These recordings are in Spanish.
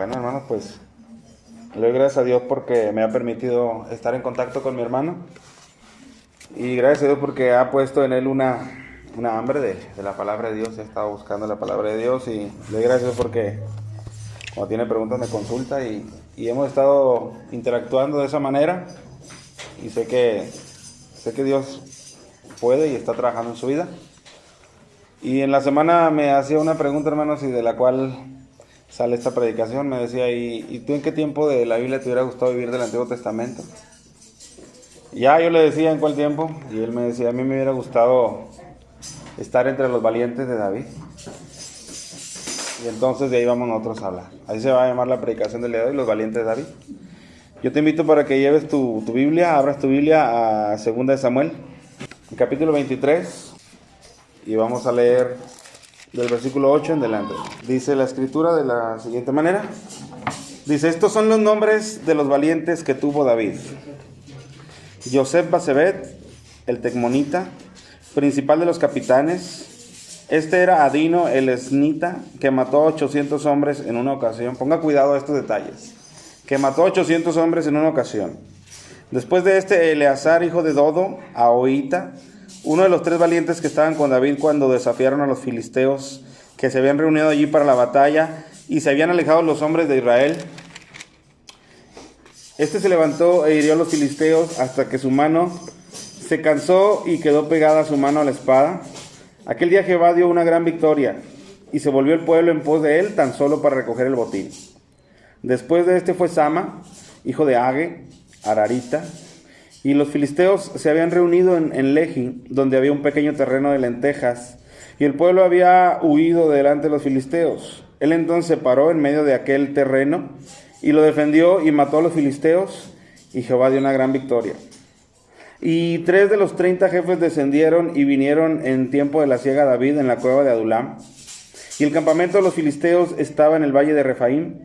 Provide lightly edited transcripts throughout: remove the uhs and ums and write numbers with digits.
Bueno, hermano, pues le doy gracias a Dios porque me ha permitido estar en contacto con mi hermano y gracias a Dios porque ha puesto en él una hambre de la palabra de Dios. He estado buscando la palabra de Dios y le doy gracias porque cuando tiene preguntas me consulta y hemos estado interactuando de esa manera y sé que Dios puede y está trabajando en su vida. Y en la semana me hacía una pregunta, hermanos, y de la cual sale esta predicación. Me decía, ¿y tú en qué tiempo de la Biblia te hubiera gustado vivir del Antiguo Testamento? Y ya yo le decía en cuál tiempo, y él me decía, a mí me hubiera gustado estar entre los valientes de David. Y entonces de ahí vamos nosotros a hablar. Así se va a llamar la predicación del día de hoy, los valientes de David. Yo te invito para que lleves tu Biblia, abras tu Biblia a 2 de Samuel, capítulo 23, y vamos a leer del versículo 8 en delante. Dice la escritura de la siguiente manera. Dice, estos son los nombres de los valientes que tuvo David. Yosef Basebet, el tecmonita, principal de los capitanes. Este era Adino el esnita, que mató a 800 hombres en una ocasión. Ponga cuidado a estos detalles. Que mató a 800 hombres en una ocasión. Después de este, Eleazar, hijo de Dodo, Ahoita, uno de los 3 valientes que estaban con David cuando desafiaron a los filisteos, que se habían reunido allí para la batalla y se habían alejado los hombres de Israel. Este se levantó e hirió a los filisteos hasta que su mano se cansó y quedó pegada su mano a la espada. Aquel día Jehová dio una gran victoria y se volvió el pueblo en pos de él tan solo para recoger el botín. Después de este fue Sama, hijo de Age, Ararita, y los filisteos se habían reunido en Lehi, donde había un pequeño terreno de lentejas, y el pueblo había huido delante de los filisteos. Él entonces se paró en medio de aquel terreno, y lo defendió y mató a los filisteos, y Jehová dio una gran victoria. Y 3 de los 30 jefes descendieron y vinieron en tiempo de la siega a David en la cueva de Adulam, y el campamento de los filisteos estaba en el valle de Refaim.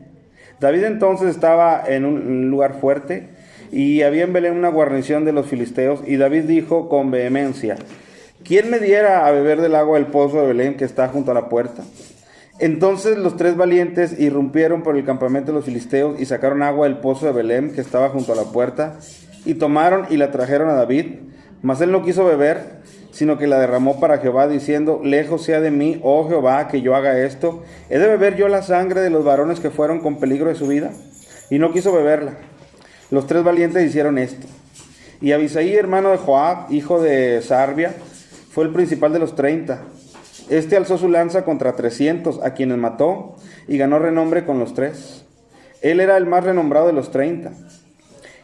David entonces estaba en un lugar fuerte, y había en Belén una guarnición de los filisteos, y David dijo con vehemencia, ¿quién me diera a beber del agua del pozo de Belén que está junto a la puerta? Entonces los 3 valientes irrumpieron por el campamento de los filisteos y sacaron agua del pozo de Belén que estaba junto a la puerta, y tomaron y la trajeron a David, mas él no quiso beber, sino que la derramó para Jehová, diciendo, lejos sea de mí, oh Jehová, que yo haga esto. ¿He de beber yo la sangre de los varones que fueron con peligro de su vida? Y no quiso beberla. Los 3 valientes hicieron esto. Y Abisaí, hermano de Joab, hijo de Sarbia, fue el principal de los 30. Este alzó su lanza contra 300, a quienes mató, y ganó renombre con los 3. Él era el más renombrado de los 30,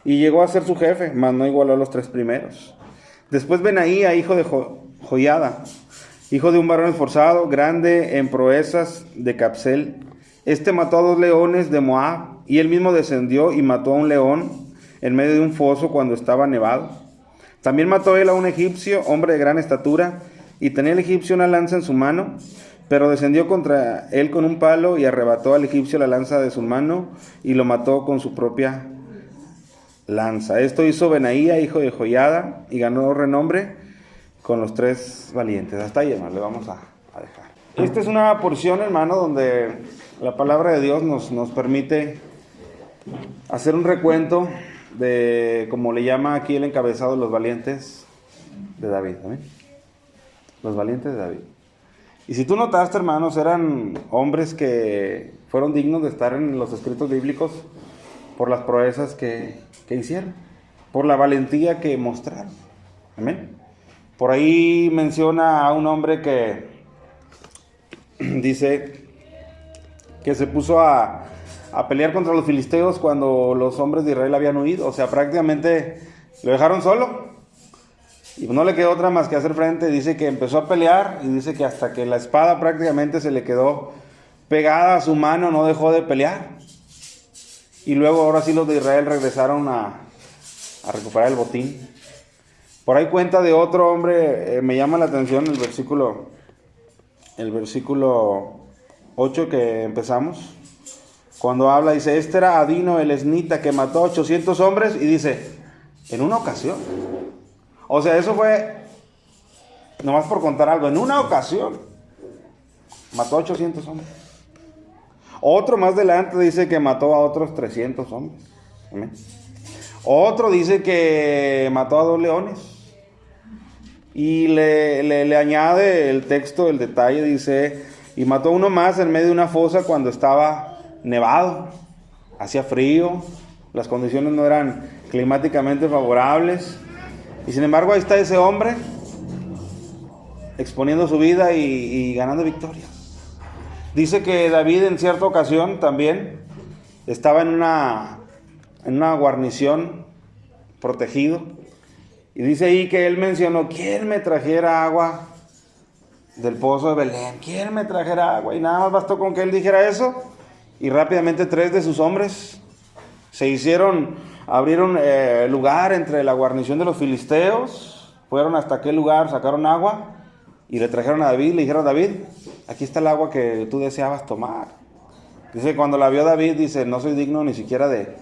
y llegó a ser su jefe, mas no igualó a los 3 primeros. Después Benaía, hijo de Joiada, hijo de un varón esforzado, grande en proezas de Capsel. Este mató a 2 leones de Moab, y él mismo descendió y mató a un león en medio de un foso cuando estaba nevado. También mató él a un egipcio, hombre de gran estatura, y tenía el egipcio una lanza en su mano, pero descendió contra él con un palo y arrebató al egipcio la lanza de su mano y lo mató con su propia lanza. Esto hizo Benaía, hijo de Joiada, y ganó renombre con los 3 valientes. Hasta ahí, hermano, le vamos a dejar. Esta es una porción, hermano, donde la palabra de Dios nos permite hacer un recuento de, como le llama aquí el encabezado, los valientes de David. ¿Amén? Los valientes de David. Y si tú notaste, hermanos, eran hombres que fueron dignos de estar en los escritos bíblicos por las proezas que hicieron, por la valentía que mostraron. Amén. Por ahí menciona a un hombre que dice que se puso a pelear contra los filisteos cuando los hombres de Israel habían huido. O sea, prácticamente lo dejaron solo y no le quedó otra más que hacer frente. Dice que empezó a pelear y dice que hasta que la espada prácticamente se le quedó pegada a su mano no dejó de pelear. Y luego ahora sí los de Israel regresaron a recuperar el botín. Por ahí cuenta de otro hombre, me llama la atención el versículo 8 que empezamos. Cuando habla, dice, este era Adino el esnita, que mató a 800 hombres, y dice, en una ocasión. O sea, eso fue, nomás por contar algo, en una ocasión mató a 800 hombres. Otro más adelante dice que mató a otros 300 hombres. Amén. Otro dice que mató a 2 leones. Y le añade el texto, el detalle, dice, y mató a uno más en medio de una fosa cuando estaba nevado. Hacía frío, las condiciones no eran climáticamente favorables. Y sin embargo ahí está ese hombre exponiendo su vida y ganando victorias. Dice que David en cierta ocasión también estaba en una guarnición protegido. Y dice ahí que él mencionó: ¿quién me trajera agua del pozo de Belén? ¿Quién me trajera agua? Y nada más bastó con que él dijera eso, y rápidamente 3 de sus hombres abrieron lugar entre la guarnición de los filisteos, fueron hasta aquel lugar, sacaron agua y le trajeron a David. Le dijeron: David, aquí está el agua que tú deseabas tomar. Dice, cuando la vio David, dice: no soy digno ni siquiera de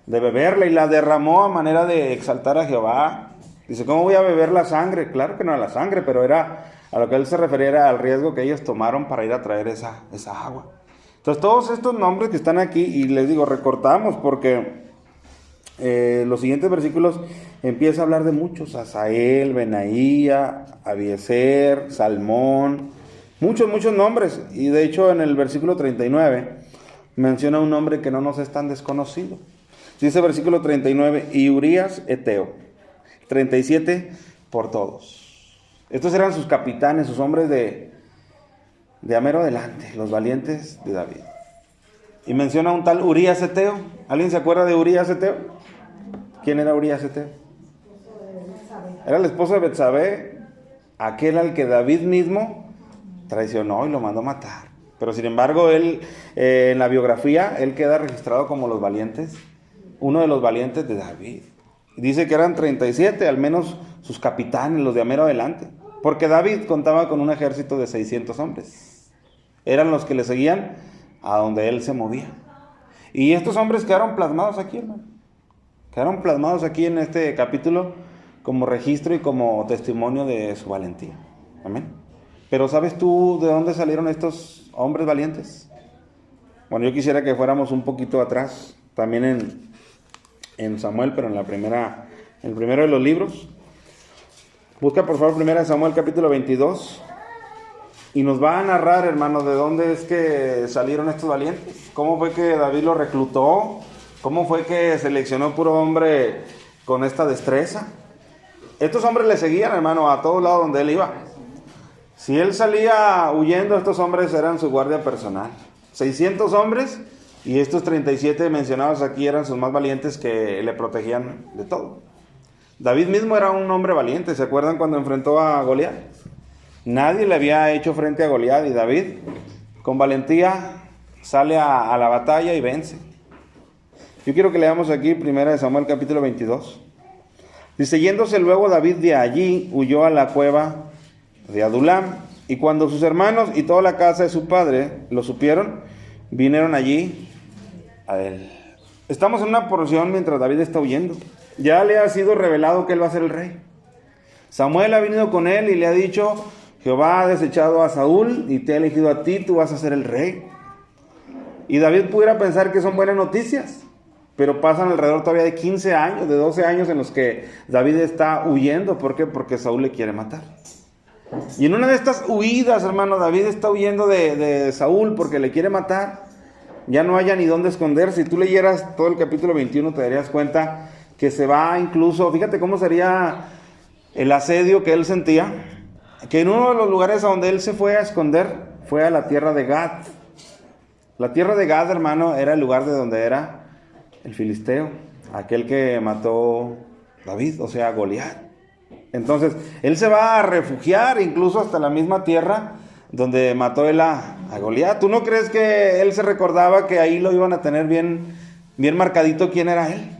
beberla, y la derramó a manera de exaltar a Jehová. Dice: ¿cómo voy a beber la sangre? Claro que no era la sangre, pero era a lo que él se refería, era al riesgo que ellos tomaron para ir a traer esa agua. Entonces todos estos nombres que están aquí, y les digo, recortamos porque los siguientes versículos empieza a hablar de muchos: Asael, Benaía, Abiezer, Salmón, muchos nombres. Y de hecho en el versículo 39 menciona un nombre que no nos es tan desconocido. Dice versículo 39, y Urías Eteo. 37, por todos. Estos eran sus capitanes, sus hombres de amero delante, los valientes de David. Y menciona un tal Urías Eteo. ¿Alguien se acuerda de Urías Eteo? ¿Quién era Urías Eteo? Era el esposo de Betsabé, aquel al que David mismo traicionó y lo mandó matar. Pero sin embargo, él, en la biografía, él queda registrado como los valientes, uno de los valientes de David. Dice que eran 37, al menos sus capitanes, los de amero adelante. Porque David contaba con un ejército de 600 hombres. Eran los que le seguían a donde él se movía. Y estos hombres quedaron plasmados aquí, hermano. Quedaron plasmados aquí en este capítulo como registro y como testimonio de su valentía. Amén. Pero ¿sabes tú de dónde salieron estos hombres valientes? Bueno, yo quisiera que fuéramos un poquito atrás, también en Samuel, pero en el primero de los libros. Busca por favor 1 Samuel capítulo 22 y nos va a narrar, hermanos, de dónde es que salieron estos valientes. Cómo fue que David los reclutó, cómo fue que seleccionó puro hombre con esta destreza. Estos hombres le seguían, hermano, a todos lados donde él iba. Si él salía huyendo, estos hombres eran su guardia personal. 600 hombres. Y estos 37 mencionados aquí eran sus más valientes, que le protegían de todo. David mismo era un hombre valiente. ¿Se acuerdan cuando enfrentó a Goliat? Nadie le había hecho frente a Goliat, y David con valentía sale a la batalla y vence. Yo quiero que leamos aquí 1 Samuel capítulo 22. Dice: yéndose luego David de allí, huyó a la cueva de Adulam. Y cuando sus hermanos y toda la casa de su padre lo supieron, vinieron allí a él. Estamos en una porción mientras David está huyendo. Ya le ha sido revelado que él va a ser el rey. Samuel ha venido con él y le ha dicho: Jehová ha desechado a Saúl y te ha elegido a ti, tú vas a ser el rey. Y David pudiera pensar que son buenas noticias, pero pasan alrededor todavía de 15 años, de 12 años en los que David está huyendo. ¿Por qué? Porque Saúl le quiere matar. Y en una de estas huidas, hermano, David está huyendo de Saúl porque le quiere matar. Ya no haya ni dónde esconderse. Si tú leyeras todo el capítulo 21 te darías cuenta que se va incluso, fíjate cómo sería el asedio que él sentía, que en uno de los lugares a donde él se fue a esconder fue a la tierra de Gad. La tierra de Gad, hermano, era el lugar de donde era el filisteo, aquel que mató David, o sea, Goliat. Entonces, él se va a refugiar incluso hasta la misma tierra donde mató él a Goliat. ¿Tú no crees que él se recordaba que ahí lo iban a tener bien marcadito quién era él?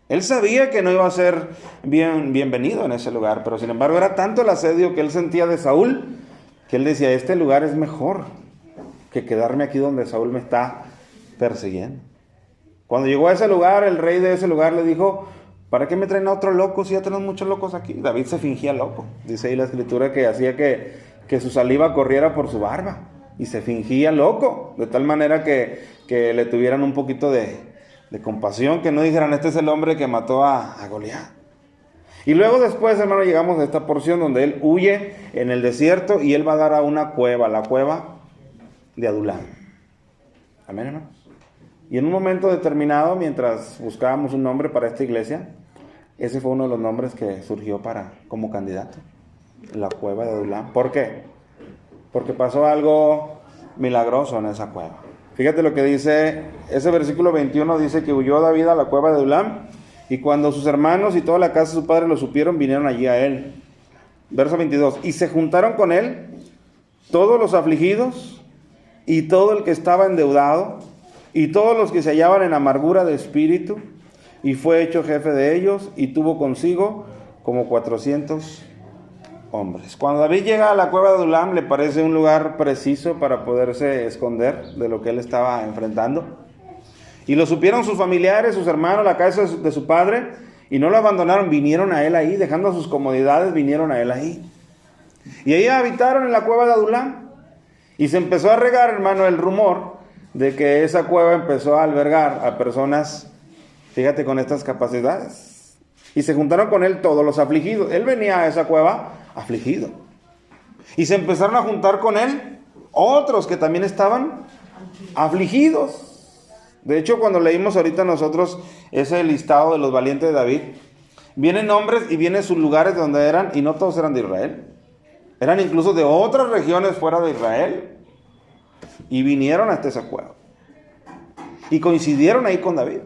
Él sabía que no iba a ser bienvenido en ese lugar, pero sin embargo era tanto el asedio que él sentía de Saúl, que él decía: este lugar es mejor que quedarme aquí donde Saúl me está persiguiendo. Cuando llegó a ese lugar, el rey de ese lugar le dijo: ¿para qué me traen a otro loco si ya tenemos muchos locos aquí? David se fingía loco. Dice ahí la escritura que hacía que su saliva corriera por su barba. y se fingía loco, de tal manera que le tuvieran un poquito de compasión, que no dijeran, este es el hombre que mató a Goliat. Y luego después, hermano, llegamos a esta porción donde él huye en el desierto y él va a dar a una cueva, la cueva de Adulam. Amén, hermanos. Y en un momento determinado, mientras buscábamos un nombre para esta iglesia, ese fue uno de los nombres que surgió como candidato, la cueva de Adulam. ¿Por qué? Porque pasó algo milagroso en esa cueva. Fíjate lo que dice, ese versículo 21 dice que huyó David a la cueva de Adulam, y cuando sus hermanos y toda la casa de su padre lo supieron, vinieron allí a él. Verso 22, y se juntaron con él todos los afligidos, y todo el que estaba endeudado, y todos los que se hallaban en amargura de espíritu, y fue hecho jefe de ellos, y tuvo consigo como 400 hombres. Cuando David llega a la cueva de Adulam, le parece un lugar preciso para poderse esconder de lo que él estaba enfrentando. Y lo supieron sus familiares, sus hermanos, la casa de su padre, y no lo abandonaron, vinieron a él ahí, dejando sus comodidades, vinieron a él ahí. Y ahí habitaron en la cueva de Adulam. Y se empezó a regar, hermano, el rumor de que esa cueva empezó a albergar a personas, fíjate, con estas capacidades. Y se juntaron con él todos los afligidos. Él venía a esa cueva afligido. Y se empezaron a juntar con él otros que también estaban afligidos. De hecho, cuando leímos ahorita nosotros ese listado de los valientes de David, vienen nombres y vienen sus lugares de donde eran, y no todos eran de Israel. Eran incluso de otras regiones fuera de Israel. Y vinieron hasta esa cueva. Y coincidieron ahí con David.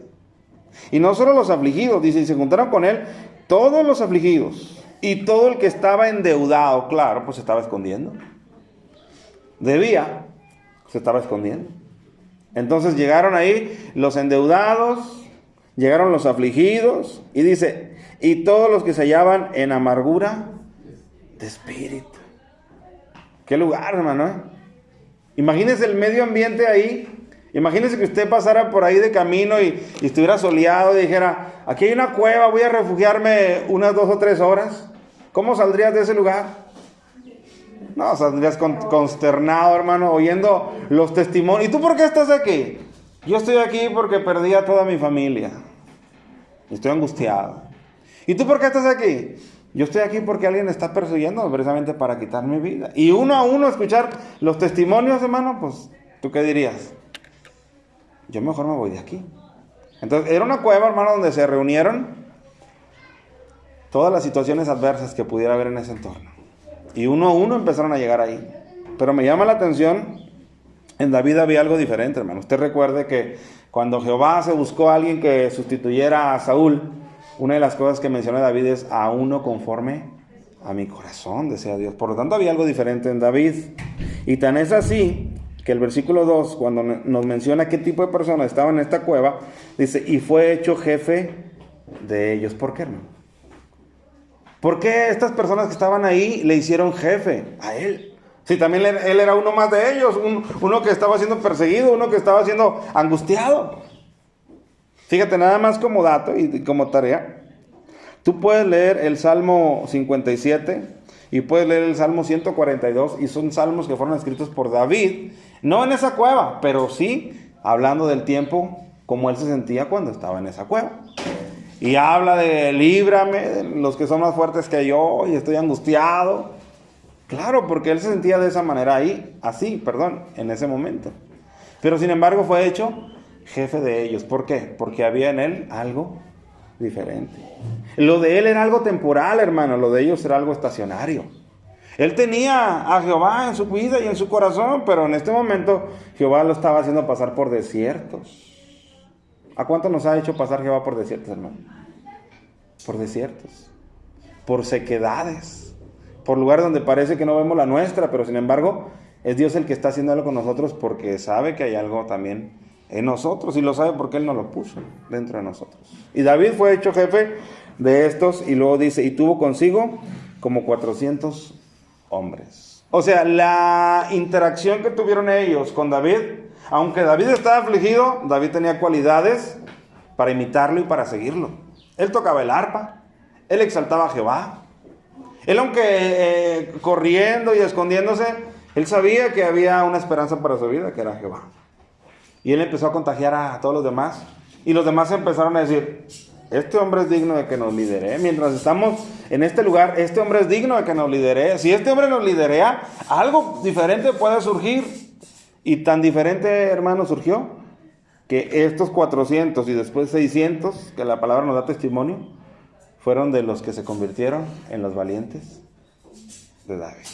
Y no solo los afligidos, dice, y se juntaron con él todos los afligidos. Y todo el que estaba endeudado, claro, pues se estaba escondiendo. Debía, se estaba escondiendo. Entonces llegaron ahí los endeudados, llegaron los afligidos, y dice, y todos los que se hallaban en amargura de espíritu. Qué lugar, hermano, Imagínese el medio ambiente ahí. Imagínese que usted pasara por ahí de camino y estuviera soleado y dijera, aquí hay una cueva, voy a refugiarme unas 2 o 3 horas. ¿Cómo saldrías de ese lugar? No, saldrías consternado, hermano, oyendo los testimonios. ¿Y tú por qué estás aquí? Yo estoy aquí porque perdí a toda mi familia. Estoy angustiado. ¿Y tú por qué estás aquí? Yo estoy aquí porque alguien está persiguiendo precisamente para quitar mi vida. Y uno a uno escuchar los testimonios, hermano, pues, ¿tú qué dirías? Yo mejor me voy de aquí. Entonces, era una cueva, hermano, donde se reunieron todas las situaciones adversas que pudiera haber en ese entorno. Y uno a uno empezaron a llegar ahí. Pero me llama la atención, en David había algo diferente, hermano. Usted recuerde que cuando Jehová se buscó a alguien que sustituyera a Saúl, una de las cosas que menciona David es a uno conforme a mi corazón, desea Dios. Por lo tanto, había algo diferente en David. Y tan es así que el versículo 2, cuando nos menciona qué tipo de personas estaban en esta cueva, dice, y fue hecho jefe de ellos. ¿Por qué, hermano? ¿Por qué estas personas que estaban ahí le hicieron jefe a él? Si también él era uno más de ellos, uno que estaba siendo perseguido, uno que estaba siendo angustiado. Fíjate, nada más como dato y como tarea, tú puedes leer el Salmo 57 y puedes leer el Salmo 142, y son salmos que fueron escritos por David, no en esa cueva, pero sí hablando del tiempo como él se sentía cuando estaba en esa cueva. Y habla de líbrame, de los que son más fuertes que yo, y estoy angustiado. Claro, porque él se sentía de esa manera ahí, en ese momento. Pero sin embargo fue hecho jefe de ellos. ¿Por qué? Porque había en él algo diferente. Lo de él era algo temporal, hermano. Lo de ellos era algo estacionario. Él tenía a Jehová en su vida y en su corazón, pero en este momento Jehová lo estaba haciendo pasar por desiertos. ¿A cuánto nos ha hecho pasar Jehová por desiertos, hermano? Por desiertos, por sequedades, por lugares donde parece que no vemos la nuestra, pero sin embargo es Dios el que está haciendo algo con nosotros, porque sabe que hay algo también en nosotros, y lo sabe porque Él nos lo puso dentro de nosotros. Y David fue hecho jefe de estos, y luego dice, y tuvo consigo como 400 hombres. O sea, la interacción que tuvieron ellos con David, aunque David estaba afligido, David tenía cualidades para imitarlo y para seguirlo. Él tocaba el arpa, él exaltaba a Jehová. Él, aunque corriendo y escondiéndose, Él sabía que había una esperanza para su vida, que era Jehová. Y él empezó a contagiar a todos los demás. Y los demás empezaron a decir, este hombre es digno de que nos lidere. Mientras estamos en este lugar, este hombre es digno de que nos lidere. Si este hombre nos liderea, algo diferente puede surgir. Y tan diferente, hermano, surgió que estos 400 y después 600, que la palabra nos da testimonio, fueron de los que se convirtieron en los valientes de David.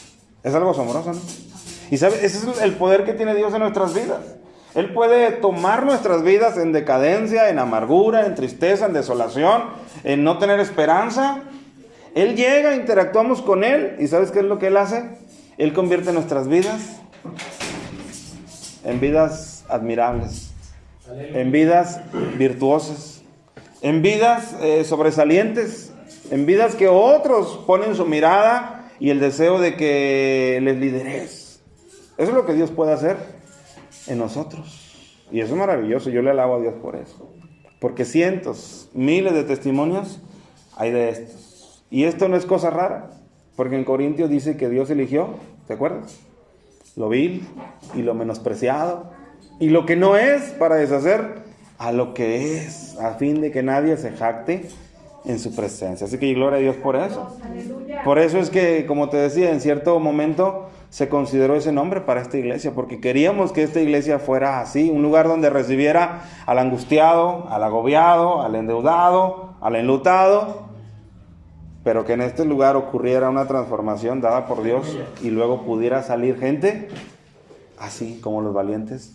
Es algo asombroso, ¿no? Y ¿sabe? Ese es el poder que tiene Dios en nuestras vidas. Él puede tomar nuestras vidas en decadencia, en amargura, en tristeza, en desolación, en no tener esperanza. Él llega, interactuamos con Él, y ¿sabes qué es lo que Él hace? Él convierte nuestras vidas en vidas admirables, en vidas virtuosas, en vidas sobresalientes, en vidas que otros ponen su mirada y el deseo de que les lideres. Eso es lo que Dios puede hacer en nosotros. Y eso es maravilloso. Yo le alabo a Dios por eso. Porque cientos, miles de testimonios hay de estos. Y esto no es cosa rara. Porque en Corintios dice que Dios eligió, ¿te acuerdas? Lo vil y lo menospreciado y lo que no es, para deshacer a lo que es, a fin de que nadie se jacte en su presencia. Así que gloria a Dios por eso. Por eso es que, como te decía, en cierto momento se consideró ese nombre para esta iglesia, porque queríamos que esta iglesia fuera así, un lugar donde recibiera al angustiado, al agobiado, al endeudado, al enlutado, pero que en este lugar ocurriera una transformación dada por Dios y luego pudiera salir gente así como los valientes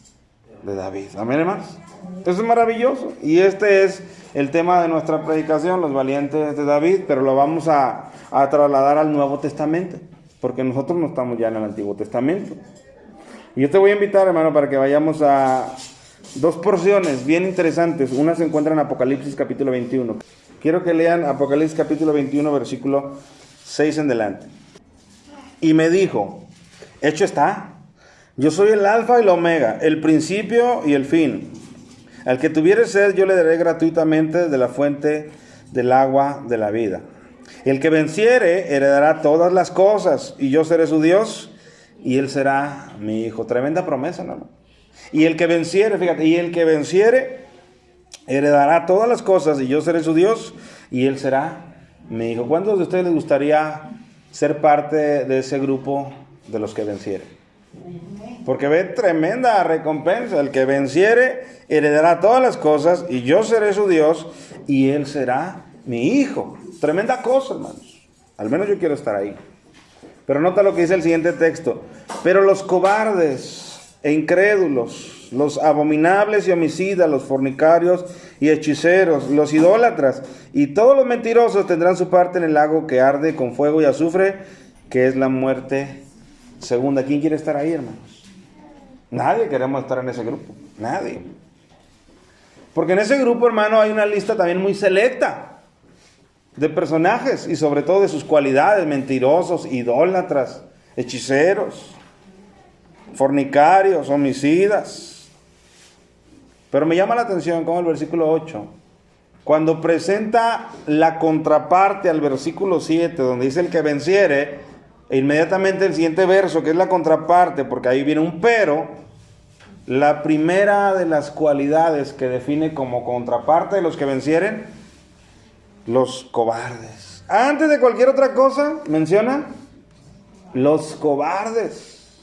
de David. Amén, hermanos. Eso es maravilloso. Y este es el tema de nuestra predicación, los valientes de David, pero lo vamos a trasladar al Nuevo Testamento, porque nosotros no estamos ya en el Antiguo Testamento. Y yo te voy a invitar, hermano, para que vayamos a dos porciones bien interesantes. Una se encuentra en Apocalipsis capítulo 21. Quiero que lean Apocalipsis capítulo 21, versículo 6 en adelante. Y me dijo, hecho está, yo soy el alfa y el omega, el principio y el fin. Al que tuviere sed, yo le daré gratuitamente de la fuente del agua de la vida. El que venciere, heredará todas las cosas, y yo seré su Dios, y él será mi hijo. Tremenda promesa, ¿no? Y el que venciere, fíjate, y el que venciere, heredará todas las cosas, y yo seré su Dios, y él será mi hijo. ¿Cuántos de ustedes les gustaría ser parte de ese grupo de los que vencieren? Porque ve tremenda recompensa. El que venciere heredará todas las cosas, y yo seré su Dios, y él será mi hijo. Tremenda cosa, hermanos. Al menos yo quiero estar ahí. Pero nota lo que dice el siguiente texto. Pero los cobardes e incrédulos, los abominables y homicidas, los fornicarios y hechiceros, los idólatras y todos los mentirosos tendrán su parte en el lago que arde con fuego y azufre, que es la muerte segunda. ¿Quién quiere estar ahí, hermanos? Nadie queremos estar en ese grupo. Nadie. Porque en ese grupo, hermano, hay una lista también muy selecta de personajes y sobre todo de sus cualidades: mentirosos, idólatras, hechiceros, fornicarios, homicidas. Pero me llama la atención como el versículo 8, cuando presenta la contraparte al versículo 7, donde dice el que venciere, e inmediatamente el siguiente verso, que es la contraparte, porque ahí viene un pero. La primera de las cualidades que define como contraparte de los que vencieren: los cobardes. Antes de cualquier otra cosa, menciona los cobardes.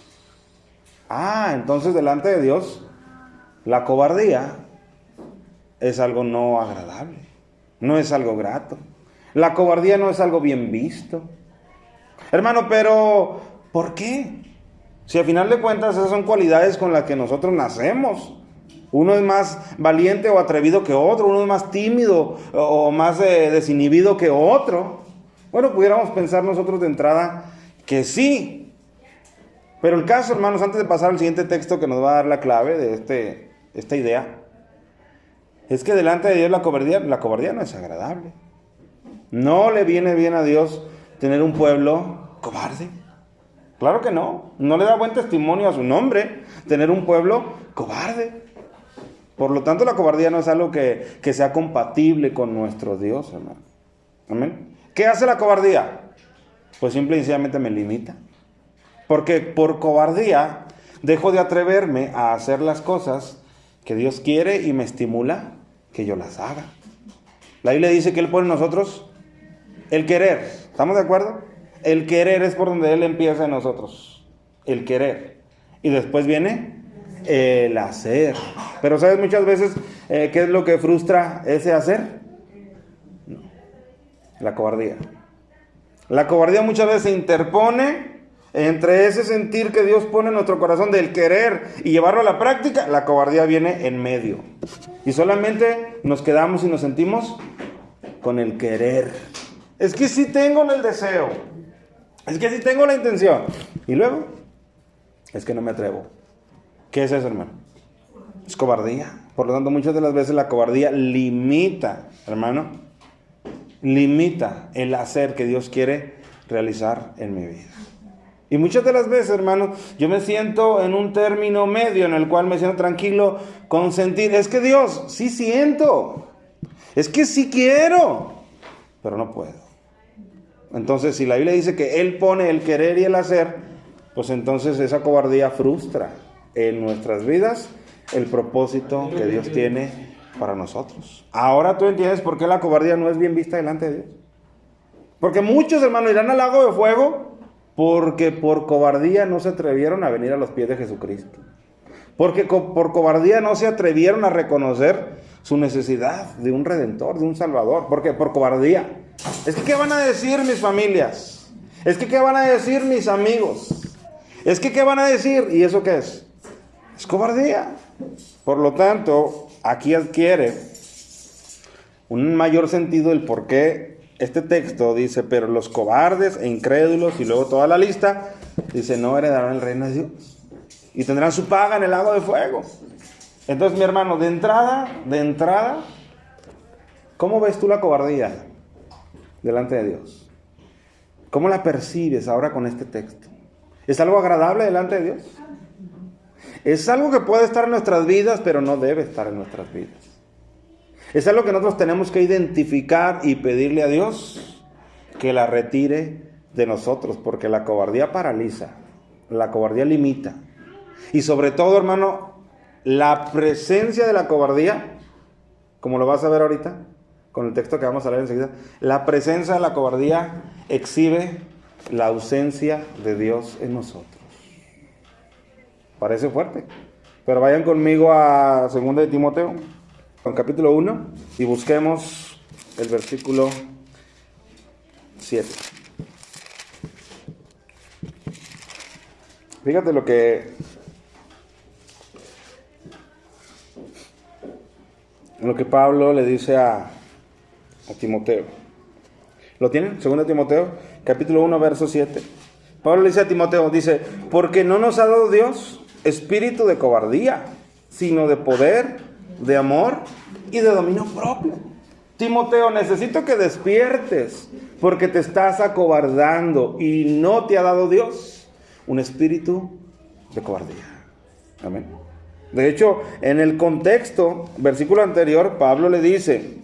Entonces delante de Dios, la cobardía es algo no agradable, no es algo grato. La cobardía no es algo bien visto. Hermano, pero ¿por qué? Si al final de cuentas esas son cualidades con las que nosotros nacemos. Uno es más valiente o atrevido que otro, uno es más tímido o más desinhibido que otro. Bueno, pudiéramos pensar nosotros de entrada que sí. Pero el caso, hermanos, antes de pasar al siguiente texto que nos va a dar la clave de esta idea, es que delante de Dios la cobardía no es agradable. No le viene bien a Dios tener un pueblo cobarde. Claro que no. No le da buen testimonio a su nombre tener un pueblo cobarde. Por lo tanto, la cobardía no es algo que sea compatible con nuestro Dios, hermano. Amén. ¿Qué hace la cobardía? Pues simple y sencillamente me limita. Porque por cobardía dejo de atreverme a hacer las cosas que Dios quiere y me estimula que yo las haga. La Biblia dice que Él pone en nosotros el querer. ¿Estamos de acuerdo? El querer es por donde Él empieza en nosotros. El querer. Y después viene el hacer. Pero ¿sabes muchas veces qué es lo que frustra ese hacer? No. La cobardía. La cobardía muchas veces se interpone entre ese sentir que Dios pone en nuestro corazón del querer y llevarlo a la práctica. La cobardía viene en medio. Y solamente nos quedamos y nos sentimos con el querer. Es que sí tengo el deseo. Es que sí tengo la intención. Y luego, es que no me atrevo. ¿Qué es eso, hermano? Es cobardía. Por lo tanto, muchas de las veces la cobardía limita, hermano, limita el hacer que Dios quiere realizar en mi vida. Y muchas de las veces, hermano, yo me siento en un término medio en el cual me siento tranquilo con sentir, es que Dios, sí siento, es que sí quiero, pero no puedo. Entonces, si la Biblia dice que Él pone el querer y el hacer, pues entonces esa cobardía frustra en nuestras vidas el propósito que Dios tiene para nosotros. Ahora tú entiendes por qué la cobardía no es bien vista delante de Dios. Porque muchos, hermanos, irán al lago de fuego porque por cobardía no se atrevieron a venir a los pies de Jesucristo. Porque por cobardía no se atrevieron a reconocer su necesidad de un Redentor, de un Salvador. Porque por cobardía. Es que ¿qué van a decir mis familias? Es que ¿qué van a decir mis amigos? Es que ¿qué van a decir? ¿Y eso qué es? Es cobardía. Por lo tanto, aquí adquiere un mayor sentido el por qué este texto dice, pero los cobardes e incrédulos, y luego toda la lista, dice, no heredarán el reino de Dios. Y tendrán su paga en el lago de fuego. Entonces, mi hermano, de entrada, ¿cómo ves tú la cobardía delante de Dios? ¿Cómo la percibes ahora con este texto? ¿Es algo agradable delante de Dios? Es algo que puede estar en nuestras vidas, pero no debe estar en nuestras vidas. Es algo que nosotros tenemos que identificar y pedirle a Dios que la retire de nosotros, porque la cobardía paraliza, la cobardía limita. Y sobre todo, hermano, la presencia de la cobardía, como lo vas a ver ahorita, con el texto que vamos a leer enseguida, la presencia de la cobardía exhibe la ausencia de Dios en nosotros. Parece fuerte, pero vayan conmigo a 2 de Timoteo, en capítulo 1, y busquemos el versículo 7. Fíjate lo que Pablo le dice a Timoteo. ¿Lo tienen? 2 de Timoteo, capítulo 1, verso 7. Pablo le dice a Timoteo, dice, porque no nos ha dado Dios espíritu de cobardía, sino de poder, de amor y de dominio propio. Timoteo, necesito que despiertes, porque te estás acobardando y no te ha dado Dios un espíritu de cobardía. Amén. De hecho, en el contexto, versículo anterior, Pablo le dice,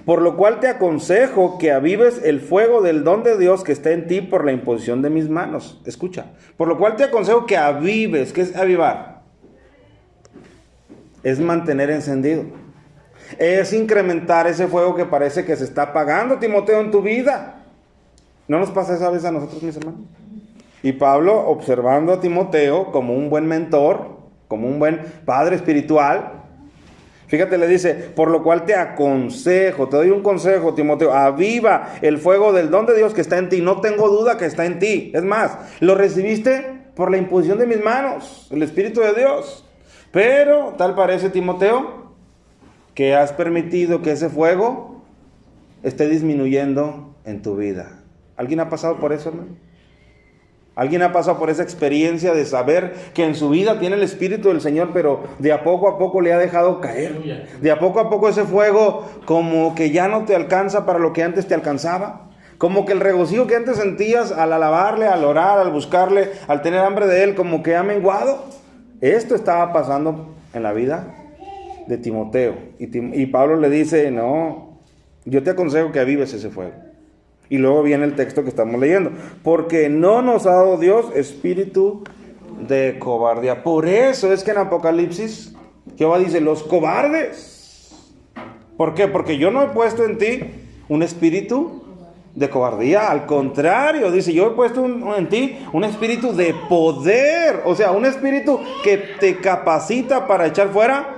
por lo cual te aconsejo que avives el fuego del don de Dios que está en ti por la imposición de mis manos. Escucha, por lo cual te aconsejo que avives. ¿Qué es avivar? Es mantener encendido. Es incrementar ese fuego que parece que se está apagando, Timoteo, en tu vida. ¿No nos pasa esa vez a nosotros, mis hermanos? Y Pablo, observando a Timoteo como un buen mentor, como un buen padre espiritual, fíjate, le dice, por lo cual te aconsejo, te doy un consejo, Timoteo, aviva el fuego del don de Dios que está en ti. No tengo duda que está en ti. Es más, lo recibiste por la imposición de mis manos, el Espíritu de Dios. Pero tal parece, Timoteo, que has permitido que ese fuego esté disminuyendo en tu vida. ¿Alguien ha pasado por eso, hermano? ¿Alguien ha pasado por esa experiencia de saber que en su vida tiene el Espíritu del Señor, pero de a poco le ha dejado caer? De a poco ese fuego como que ya no te alcanza para lo que antes te alcanzaba. Como que el regocijo que antes sentías al alabarle, al orar, al buscarle, al tener hambre de Él, como que ha menguado. Esto estaba pasando en la vida de Timoteo. Y Pablo le dice, no, yo te aconsejo que avives ese fuego. Y luego viene el texto que estamos leyendo. Porque no nos ha dado Dios espíritu de cobardía. Por eso es que en Apocalipsis Jehová dice, los cobardes. ¿Por qué? Porque yo no he puesto en ti un espíritu de cobardía. Al contrario, dice, yo he puesto en ti un espíritu de poder. O sea, un espíritu que te capacita para echar fuera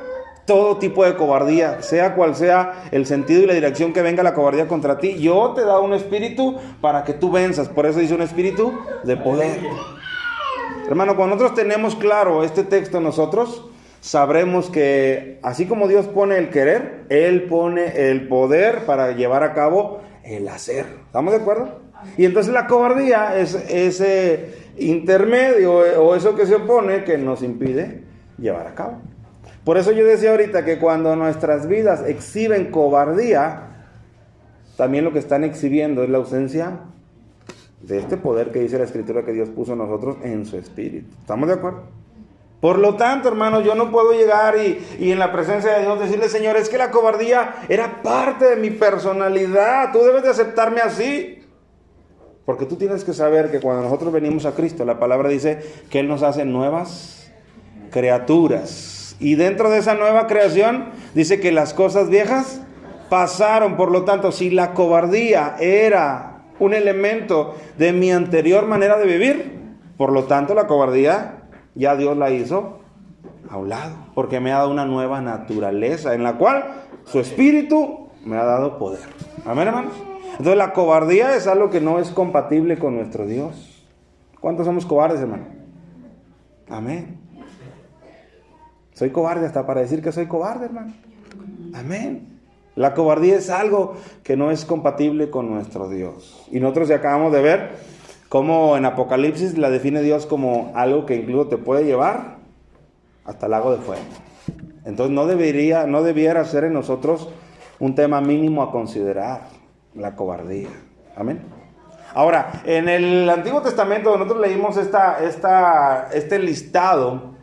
todo tipo de cobardía, sea cual sea el sentido y la dirección que venga la cobardía contra ti. Yo te he dado un espíritu para que tú venzas. Por eso dice un espíritu de poder. Hermano, cuando nosotros tenemos claro este texto nosotros, sabremos que así como Dios pone el querer, Él pone el poder para llevar a cabo el hacer. ¿Estamos de acuerdo? Y entonces la cobardía es ese intermedio o eso que se opone que nos impide llevar a cabo. Por eso yo decía ahorita que cuando nuestras vidas exhiben cobardía, también lo que están exhibiendo es la ausencia de este poder que dice la Escritura que Dios puso en nosotros en su espíritu. ¿Estamos de acuerdo? Por lo tanto, hermanos, yo no puedo llegar y en la presencia de Dios decirle, Señor, es que la cobardía era parte de mi personalidad, tú debes de aceptarme así. Porque tú tienes que saber que cuando nosotros venimos a Cristo, la palabra dice que Él nos hace nuevas criaturas. Y dentro de esa nueva creación dice que las cosas viejas pasaron. Por lo tanto, si la cobardía era un elemento de mi anterior manera de vivir, por lo tanto la cobardía ya Dios la hizo a un lado, porque me ha dado una nueva naturaleza en la cual su espíritu me ha dado poder. Amén, hermanos. Entonces la cobardía es algo que no es compatible con nuestro Dios. ¿Cuántos somos cobardes, hermano? Amén. Soy cobarde hasta para decir que soy cobarde, hermano. Amén. La cobardía es algo que no es compatible con nuestro Dios. Y nosotros ya acabamos de ver cómo en Apocalipsis la define Dios como algo que incluso te puede llevar hasta el lago de fuego. Entonces no debiera ser en nosotros un tema mínimo a considerar, la cobardía. Amén. Ahora, en el Antiguo Testamento nosotros leímos este listado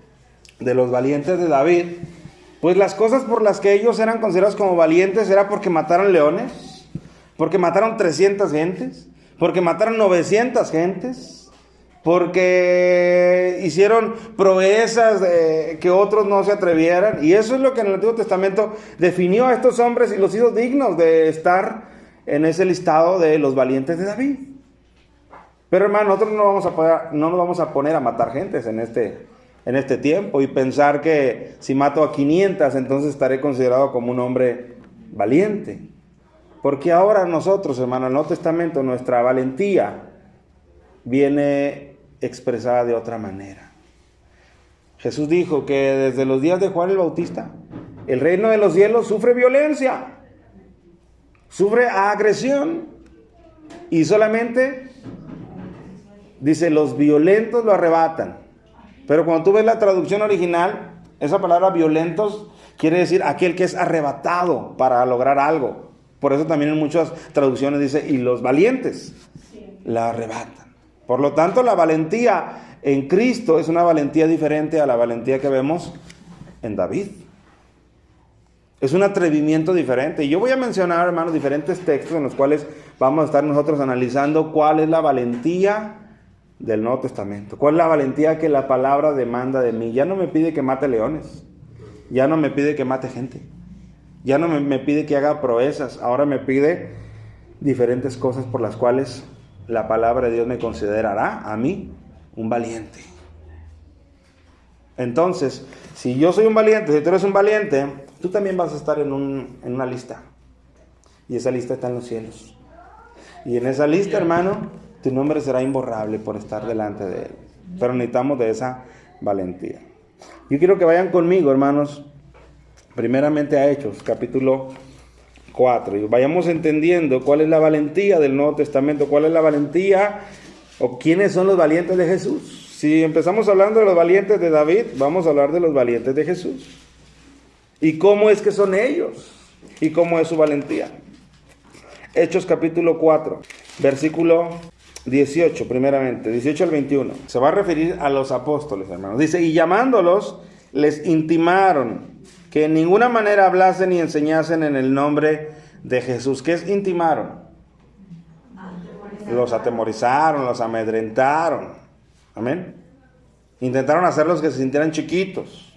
de los valientes de David. Pues las cosas por las que ellos eran considerados como valientes era porque mataron leones, porque mataron 300 gentes, porque mataron 900 gentes, porque hicieron proezas que otros no se atrevieran. Y eso es lo que en el Antiguo Testamento definió a estos hombres y los hizo dignos de estar en ese listado de los valientes de David. Pero hermano, nosotros no nos vamos a poner a matar gentes en este tiempo y pensar que si mato a 500 entonces estaré considerado como un hombre valiente. Porque ahora nosotros, hermano, en el Nuevo Testamento nuestra valentía viene expresada de otra manera. Jesús dijo que desde los días de Juan el Bautista el reino de los cielos sufre violencia, sufre agresión y solamente, dice, los violentos lo arrebatan. Pero cuando tú ves la traducción original, esa palabra violentos quiere decir aquel que es arrebatado para lograr algo. Por eso también en muchas traducciones dice, y los valientes la arrebatan. Por lo tanto, la valentía en Cristo es una valentía diferente a la valentía que vemos en David. Es un atrevimiento diferente. Y yo voy a mencionar, hermanos, diferentes textos en los cuales vamos a estar nosotros analizando cuál es la valentía del Nuevo Testamento. ¿Cuál es la valentía que la palabra demanda de mí? Ya no me pide que mate leones, ya no me pide que mate gente, ya no me pide que haga proezas, ahora me pide diferentes cosas por las cuales la palabra de Dios me considerará a mí un valiente. Entonces, si yo soy un valiente, si tú eres un valiente, tú también vas a estar en una lista, y esa lista está en los cielos, y en esa lista, hermano, tu nombre será imborrable por estar delante de Él. Pero necesitamos de esa valentía. Yo quiero que vayan conmigo, hermanos, primeramente a Hechos, capítulo 4. Y vayamos entendiendo cuál es la valentía del Nuevo Testamento, cuál es la valentía o quiénes son los valientes de Jesús. Si empezamos hablando de los valientes de David, vamos a hablar de los valientes de Jesús. Y cómo es que son ellos y cómo es su valentía. Hechos capítulo 4, versículo 18, primeramente, 18 al 21. Se va a referir a los apóstoles, hermanos. Dice, y llamándolos, les intimaron que en ninguna manera hablasen ni enseñasen en el nombre de Jesús. ¿Qué es intimaron? los atemorizaron, los amedrentaron. Amén. Intentaron hacerlos que se sintieran chiquitos.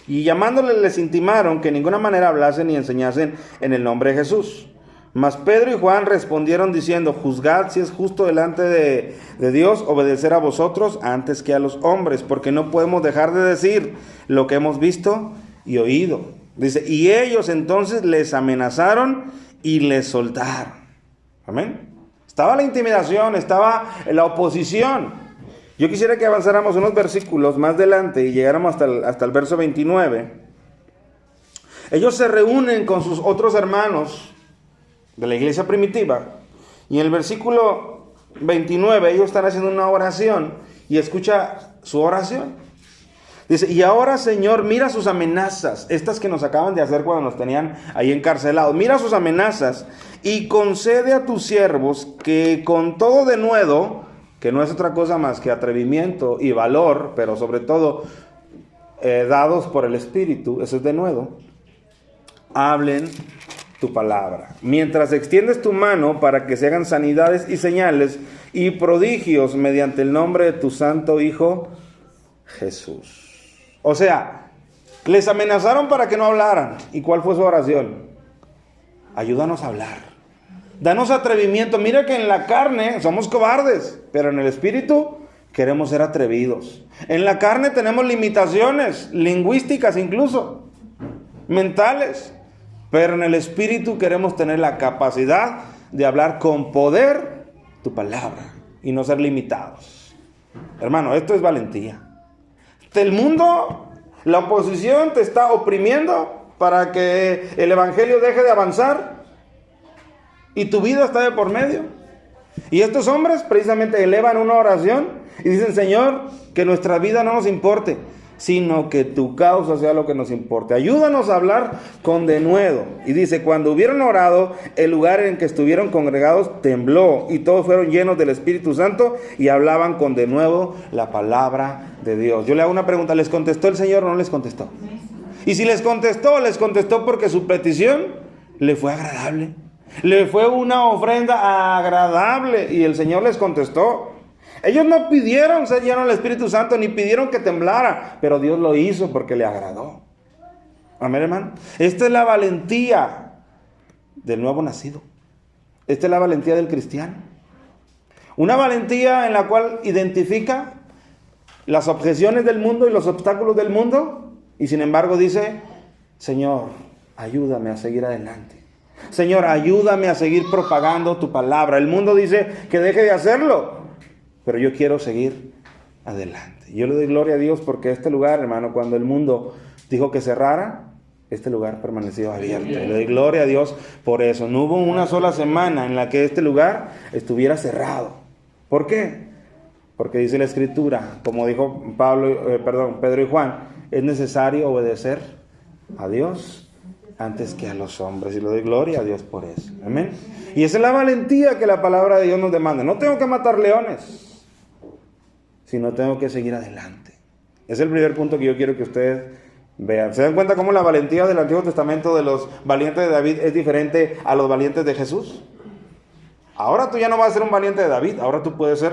Y llamándoles les intimaron que en ninguna manera hablasen ni enseñasen en el nombre de Jesús. Mas Pedro y Juan respondieron diciendo: juzgad si es justo delante de Dios obedecer a vosotros antes que a los hombres, porque no podemos dejar de decir lo que hemos visto y oído. Dice, y ellos entonces les amenazaron y les soltaron. Amén. Estaba la intimidación, estaba la oposición. Yo quisiera que avanzáramos unos versículos más adelante y llegáramos hasta el verso 29. Ellos se reúnen con sus otros hermanos de la iglesia primitiva. Y en el versículo 29 ellos están haciendo una oración. Y escucha su oración. Dice, y ahora, Señor, mira sus amenazas, estas que nos acaban de hacer cuando nos tenían ahí encarcelados. Mira sus amenazas y concede a tus siervos que con todo denuedo, que no es otra cosa más que atrevimiento y valor, pero sobre todo dados por el Espíritu, eso es denuedo, hablen tu palabra. Mientras extiendes tu mano para que se hagan sanidades y señales y prodigios mediante el nombre de tu santo Hijo Jesús. O sea, les amenazaron para que no hablaran. ¿Y cuál fue su oración? Ayúdanos a hablar. Danos atrevimiento. Mira que en la carne somos cobardes, pero en el Espíritu queremos ser atrevidos. En la carne tenemos limitaciones, lingüísticas incluso, mentales, pero en el Espíritu queremos tener la capacidad de hablar con poder tu palabra y no ser limitados. Hermano, esto es valentía. El mundo, la oposición te está oprimiendo para que el evangelio deje de avanzar y tu vida está de por medio. Y estos hombres precisamente elevan una oración y dicen: Señor, que nuestra vida no nos importe, sino que tu causa sea lo que nos importe. Ayúdanos a hablar con denuedo. Y dice, cuando hubieron orado, el lugar en que estuvieron congregados tembló, y todos fueron llenos del Espíritu Santo y hablaban con denuedo la palabra de Dios. Yo le hago una pregunta: ¿les contestó el Señor o no les contestó? Y si les contestó porque su petición le fue agradable. Le fue una ofrenda agradable y el Señor les contestó. Ellos no pidieron ser llenos del Espíritu Santo, ni pidieron que temblara, pero Dios lo hizo porque le agradó. Amén, hermano. Esta es la valentía del nuevo nacido. Esta es la valentía del cristiano. Una valentía en la cual identifica las objeciones del mundo y los obstáculos del mundo, y sin embargo dice: Señor, ayúdame a seguir adelante. Señor, ayúdame a seguir propagando tu palabra. El mundo dice que deje de hacerlo, pero yo quiero seguir adelante. Yo le doy gloria a Dios porque este lugar, hermano, cuando el mundo dijo que cerrara, este lugar permaneció abierto. Le doy gloria a Dios por eso. No hubo una sola semana en la que este lugar estuviera cerrado. ¿Por qué? Porque dice la Escritura, como dijo Pedro y Juan, es necesario obedecer a Dios antes que a los hombres. Y le doy gloria a Dios por eso. Amén. Y esa es la valentía que la palabra de Dios nos demanda. No tengo que matar leones, sino tengo que seguir adelante. Es el primer punto que yo quiero que ustedes vean. ¿Se dan cuenta cómo la valentía del Antiguo Testamento de los valientes de David es diferente a los valientes de Jesús? Ahora tú ya no vas a ser un valiente de David, ahora tú puedes ser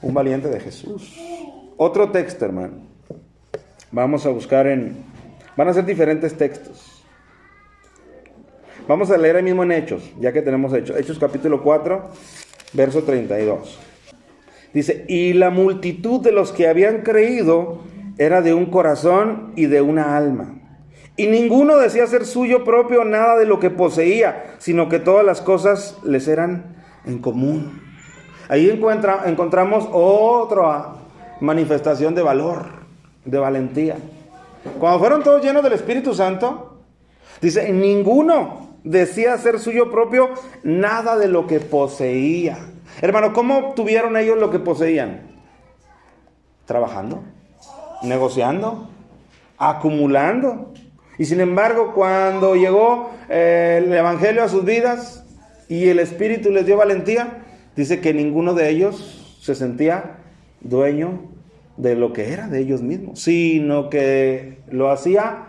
un valiente de Jesús. Otro texto, hermano. Vamos a buscar van a ser diferentes textos. Vamos a leer ahí mismo en Hechos, ya que tenemos Hechos capítulo 4, verso 32. Dice, y la multitud de los que habían creído era de un corazón y de una alma. Y ninguno decía ser suyo propio nada de lo que poseía, sino que todas las cosas les eran en común. Ahí encontramos otra manifestación de valor, de valentía. Cuando fueron todos llenos del Espíritu Santo, dice, ninguno decía ser suyo propio nada de lo que poseía. Hermano, ¿cómo obtuvieron ellos lo que poseían? Trabajando, negociando, acumulando. Y sin embargo, cuando llegó el Evangelio a sus vidas y el Espíritu les dio valentía, dice que ninguno de ellos se sentía dueño de lo que era de ellos mismos, sino que lo hacía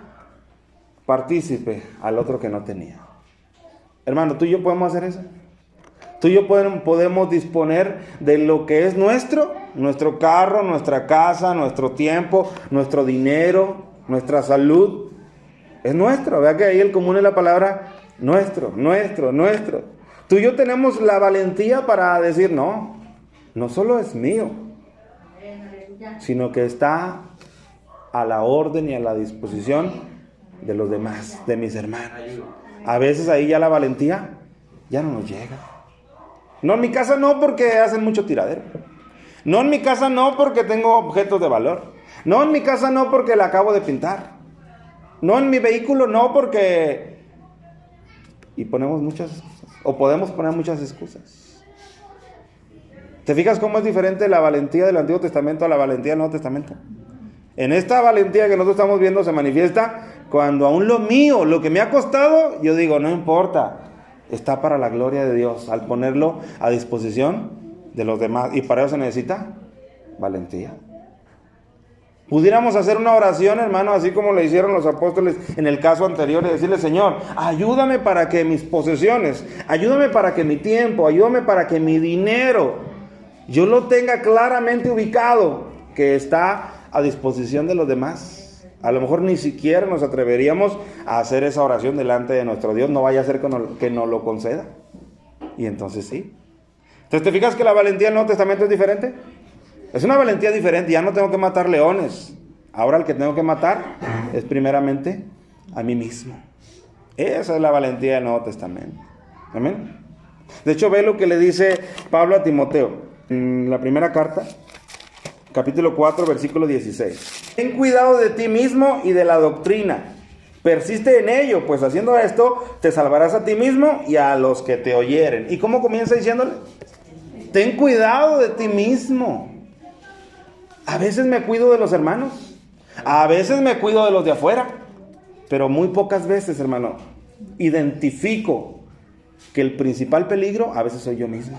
partícipe al otro que no tenía. Hermano, ¿tú y yo podemos hacer eso? Tú y yo podemos disponer de lo que es nuestro carro, nuestra casa, nuestro tiempo, nuestro dinero, nuestra salud. Es nuestro. Vea que ahí el común es la palabra nuestro. Tú y yo tenemos la valentía para decir, no solo es mío, sino que está a la orden y a la disposición de los demás, de mis hermanos. A veces ahí ya la valentía ya no nos llega. No, en mi casa no, porque hacen mucho tiradero. No, en mi casa no, porque tengo objetos de valor. No, en mi casa no, porque la acabo de pintar. No, en mi vehículo no, porque... Y ponemos muchas excusas. O podemos poner muchas excusas. ¿Te fijas cómo es diferente la valentía del Antiguo Testamento a la valentía del Nuevo Testamento? En esta valentía que nosotros estamos viendo se manifiesta cuando aún lo mío, lo que me ha costado, yo digo, no importa. Está para la gloria de Dios, al ponerlo a disposición de los demás. Y para eso se necesita valentía. Pudiéramos hacer una oración, hermano, así como le hicieron los apóstoles en el caso anterior, y decirle, Señor, ayúdame para que mis posesiones, ayúdame para que mi tiempo, ayúdame para que mi dinero, yo lo tenga claramente ubicado, que está a disposición de los demás. A lo mejor ni siquiera nos atreveríamos a hacer esa oración delante de nuestro Dios. No vaya a ser que nos lo conceda. Y entonces sí. Entonces, ¿te fijas que la valentía del Nuevo Testamento es diferente? Es una valentía diferente. Ya no tengo que matar leones. Ahora el que tengo que matar es primeramente a mí mismo. Esa es la valentía del Nuevo Testamento. Amén. De hecho, ve lo que le dice Pablo a Timoteo en la primera carta, capítulo 4, versículo 16. Ten cuidado de ti mismo y de la doctrina. Persiste en ello, pues haciendo esto te salvarás a ti mismo y a los que te oyeren. ¿Y cómo comienza diciéndole? Ten cuidado de ti mismo. A veces me cuido de los hermanos. A veces me cuido de los de afuera. Pero muy pocas veces, hermano, identifico que el principal peligro a veces soy yo mismo.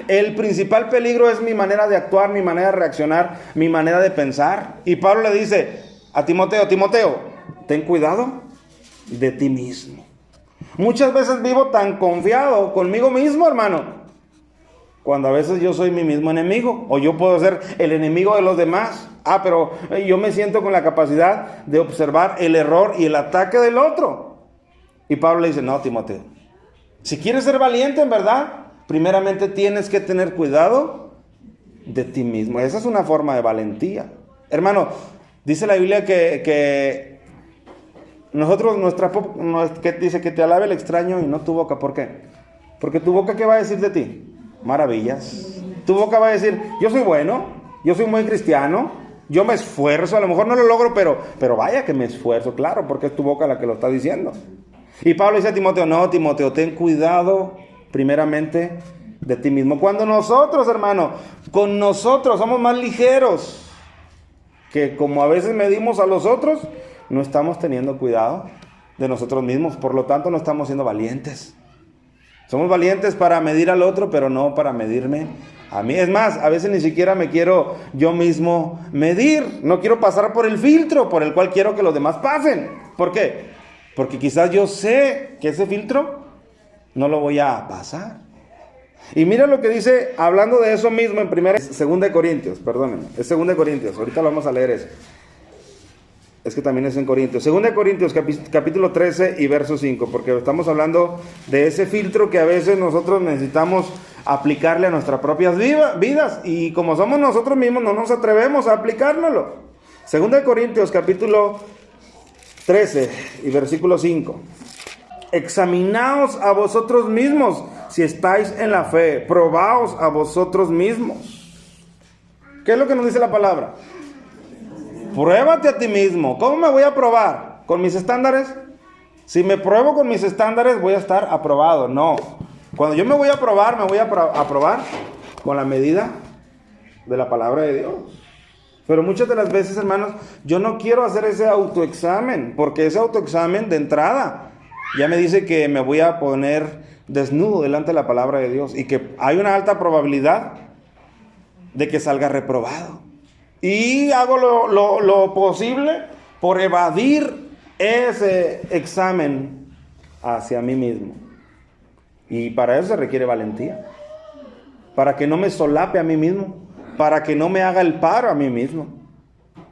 El principal peligro es mi manera de actuar, mi manera de reaccionar, mi manera de pensar. Y Pablo le dice a Timoteo, ten cuidado de ti mismo. Muchas veces vivo tan confiado conmigo mismo, hermano, cuando a veces yo soy mi mismo enemigo, o yo puedo ser el enemigo de los demás. Pero yo me siento con la capacidad de observar el error y el ataque del otro. Y Pablo le dice, no, Timoteo, si quieres ser valiente en verdad, primeramente tienes que tener cuidado de ti mismo. Esa es una forma de valentía. Hermano, dice la Biblia que nosotros, que dice que te alabe el extraño y no tu boca. ¿Por qué? Porque tu boca, ¿qué va a decir de ti? Maravillas. Tu boca va a decir, yo soy bueno, yo soy un buen cristiano, yo me esfuerzo, a lo mejor no lo logro, pero vaya que me esfuerzo, claro, porque es tu boca la que lo está diciendo. Y Pablo dice a Timoteo, no, Timoteo, ten cuidado primeramente de ti mismo. Cuando nosotros, hermano, con nosotros somos más ligeros que como a veces medimos a los otros, no estamos teniendo cuidado de nosotros mismos, por lo tanto no estamos siendo valientes. Somos valientes para medir al otro, pero no para medirme a mí. Es más, a veces ni siquiera me quiero yo mismo medir, no quiero pasar por el filtro por el cual quiero que los demás pasen. ¿Por qué? Porque quizás yo sé que ese filtro no lo voy a pasar. Y mira lo que dice, hablando de eso mismo en 2 Corintios, perdónenme, es 2 Corintios, ahorita lo vamos a leer eso. Es que también es en Corintios. 2 Corintios, capítulo 13 y verso 5, porque estamos hablando de ese filtro que a veces nosotros necesitamos aplicarle a nuestras propias vidas, y como somos nosotros mismos no nos atrevemos a aplicárnoslo. 2 Corintios, capítulo 13 y versículo 5. Examinaos a vosotros mismos si estáis en la fe, probaos a vosotros mismos. ¿Qué es lo que nos dice la palabra? Pruébate a ti mismo. ¿Cómo me voy a probar? ¿Con mis estándares? Si me pruebo con mis estándares, voy a estar aprobado. No. Cuando yo me voy a probar, me voy a probar con la medida de la palabra de Dios. Pero muchas de las veces, hermanos, yo no quiero hacer ese autoexamen, porque ese autoexamen de entrada ya me dice que me voy a poner desnudo delante de la palabra de Dios y que hay una alta probabilidad de que salga reprobado. Y hago lo posible por evadir ese examen hacia mí mismo. Y para eso se requiere valentía. Para que no me solape a mí mismo. Para que no me haga el paro a mí mismo.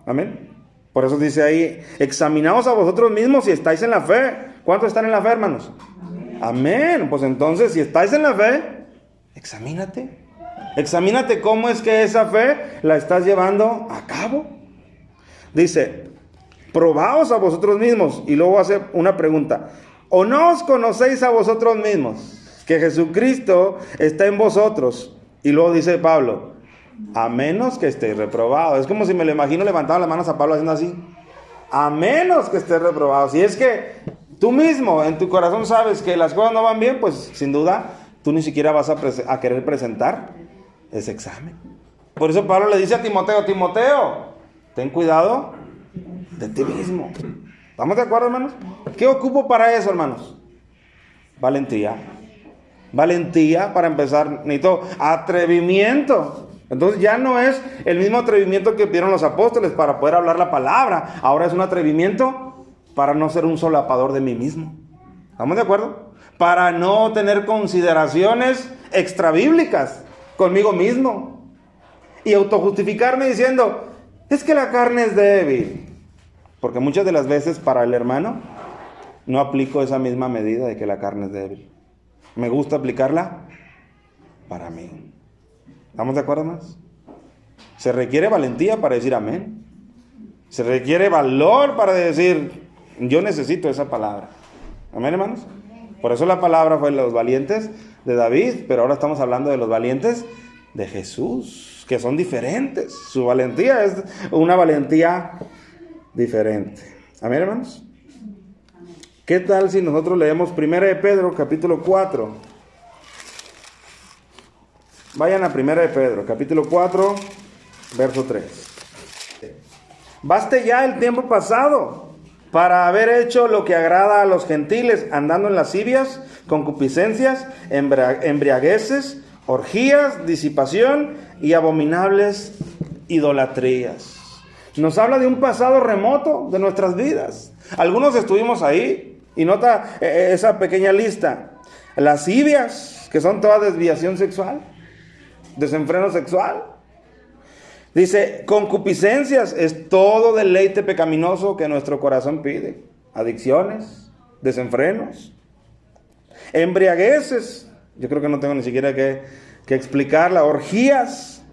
Amén. Por eso dice ahí, examinaos a vosotros mismos si estáis en la fe. ¿Cuántos están en la fe, hermanos? Amén. Pues entonces, si estáis en la fe, examínate. Examínate cómo es que esa fe la estás llevando a cabo. Dice, probaos a vosotros mismos. Y luego hace una pregunta. ¿O no os conocéis a vosotros mismos? Que Jesucristo está en vosotros. Y luego dice Pablo, a menos que estéis reprobados. Es como si me lo imagino levantando las manos a Pablo haciendo así. A menos que estés reprobado. Si es que tú mismo en tu corazón sabes que las cosas no van bien, pues sin duda tú ni siquiera vas a querer presentar ese examen. Por eso Pablo le dice a Timoteo, Timoteo, ten cuidado de ti mismo. ¿Estamos de acuerdo, hermanos? ¿Qué ocupo para eso, hermanos? Valentía. Valentía para empezar. Necesito atrevimiento. Entonces ya no es el mismo atrevimiento que pidieron los apóstoles para poder hablar la palabra. Ahora es un atrevimiento para no ser un solapador de mí mismo. ¿Estamos de acuerdo? Para no tener consideraciones extrabíblicas conmigo mismo. Y autojustificarme diciendo, es que la carne es débil. Porque muchas de las veces para el hermano no aplico esa misma medida de que la carne es débil. Me gusta aplicarla para mí. ¿Estamos de acuerdo más? Se requiere valentía para decir amén. Se requiere valor para decir, yo necesito esa palabra. Amén, hermanos. Por eso la palabra fue los valientes de David, pero ahora estamos hablando de los valientes de Jesús, que son diferentes. Su valentía es una valentía diferente. Amén, hermanos. ¿Qué tal si nosotros leemos 1 de Pedro, capítulo 4? Vayan a 1 de Pedro, capítulo 4, verso 3. Baste ya el tiempo pasado para haber hecho lo que agrada a los gentiles, andando en lascivias, concupiscencias, embriagueces, orgías, disipación y abominables idolatrías. Nos habla de un pasado remoto de nuestras vidas. Algunos estuvimos ahí y nota esa pequeña lista. Lascivias, que son toda desviación sexual, desenfreno sexual. Dice, concupiscencias, es todo deleite pecaminoso que nuestro corazón pide. Adicciones, desenfrenos. Embriagueces, yo creo que no tengo ni siquiera que explicarla. Orgías,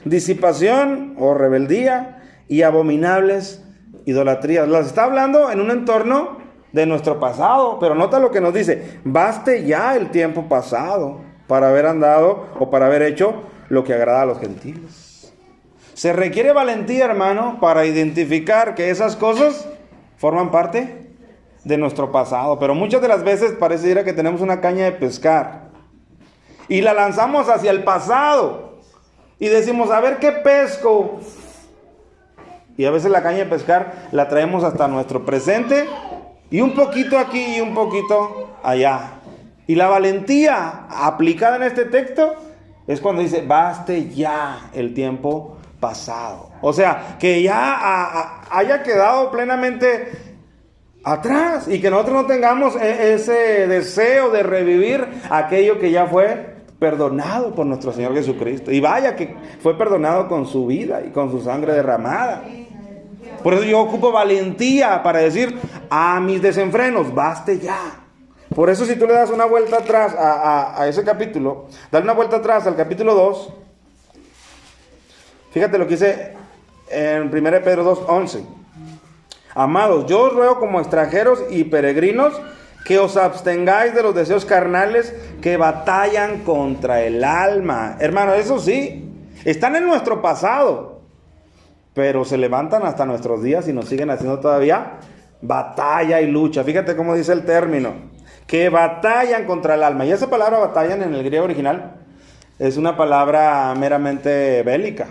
disipación o rebeldía y abominables idolatrías. Las está hablando en un entorno de nuestro pasado, pero nota lo que nos dice, baste ya el tiempo pasado para haber andado o para haber hecho lo que agrada a los gentiles. Se requiere valentía, hermano, para identificar que esas cosas forman parte de nuestro pasado, pero muchas de las veces parece que tenemos una caña de pescar y la lanzamos hacia el pasado y decimos, a ver qué pesco. Y a veces la caña de pescar la traemos hasta nuestro presente y un poquito aquí y un poquito allá. Y la valentía aplicada en este texto es cuando dice, baste ya el tiempo pasado. O sea, que ya haya quedado plenamente atrás y que nosotros no tengamos ese deseo de revivir aquello que ya fue perdonado por nuestro Señor Jesucristo. Y vaya que fue perdonado con su vida y con su sangre derramada. Por eso yo ocupo valentía para decir a mis desenfrenos, baste ya. Por eso si tú le das una vuelta atrás a ese capítulo, dale una vuelta atrás al capítulo 2, fíjate lo que dice en 1 Pedro 2:11. Amados, yo os ruego como extranjeros y peregrinos que os abstengáis de los deseos carnales que batallan contra el alma. Hermano, eso sí, están en nuestro pasado, pero se levantan hasta nuestros días y nos siguen haciendo todavía batalla y lucha. Fíjate cómo dice el término, que batallan contra el alma. Y esa palabra batallan en el griego original es una palabra meramente bélica,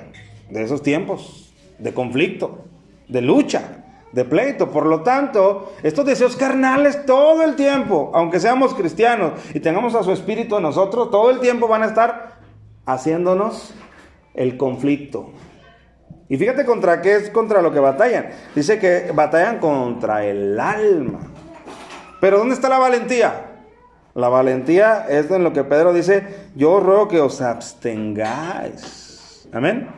de esos tiempos, de conflicto, de lucha, de pleito. Por lo tanto, estos deseos carnales todo el tiempo, aunque seamos cristianos y tengamos a su espíritu en nosotros, todo el tiempo van a estar haciéndonos el conflicto. Y fíjate contra qué es contra lo que batallan. Dice que batallan contra el alma. Pero ¿dónde está la valentía? La valentía es en lo que Pedro dice, yo os ruego que os abstengáis. Amén.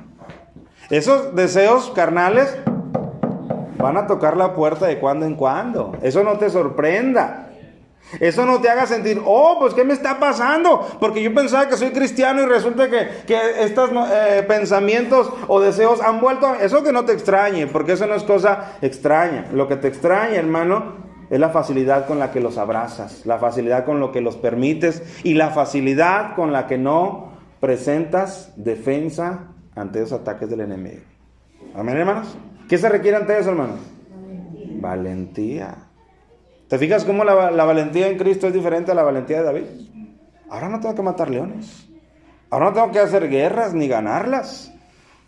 Esos deseos carnales van a tocar la puerta de cuando en cuando. Eso no te sorprenda. Eso no te haga sentir, oh, pues ¿qué me está pasando? Porque yo pensaba que soy cristiano y resulta que estos pensamientos o deseos han vuelto a... Eso que no te extrañe, porque eso no es cosa extraña. Lo que te extraña, hermano, es la facilidad con la que los abrazas, la facilidad con la que los permites y la facilidad con la que no presentas defensa ante esos ataques del enemigo. Amén, hermanos. ¿Qué se requiere ante eso, hermanos? Valentía. ¿Te fijas cómo la valentía en Cristo es diferente a la valentía de David? Ahora no tengo que matar leones. Ahora no tengo que hacer guerras ni ganarlas.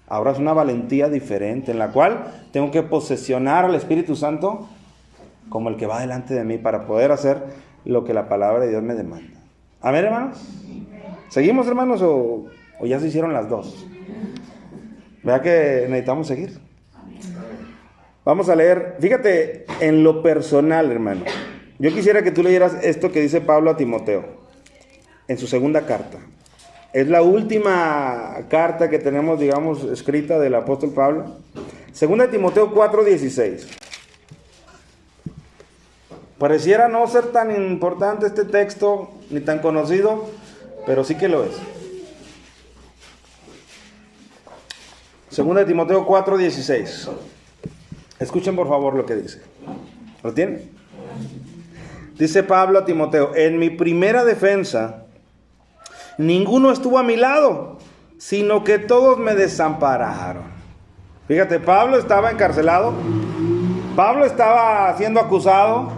Ahora es una valentía diferente en la cual tengo que posesionar al Espíritu Santo como el que va delante de mí para poder hacer lo que la palabra de Dios me demanda. Amén, hermanos. ¿Seguimos, hermanos, o ya se hicieron las dos? ¿Verdad que necesitamos seguir? Vamos a leer, fíjate, en lo personal, hermano. Yo quisiera que tú leyeras esto que dice Pablo a Timoteo, en su segunda carta. Es la última carta que tenemos, digamos, escrita del apóstol Pablo. Segunda de Timoteo 4:16. Pareciera no ser tan importante este texto, ni tan conocido, pero sí que lo es. Segunda de Timoteo 4:16. Escuchen por favor lo que dice. ¿Lo tienen? Dice Pablo a Timoteo, en mi primera defensa, ninguno estuvo a mi lado, sino que todos me desampararon. Fíjate, Pablo estaba encarcelado, Pablo estaba siendo acusado,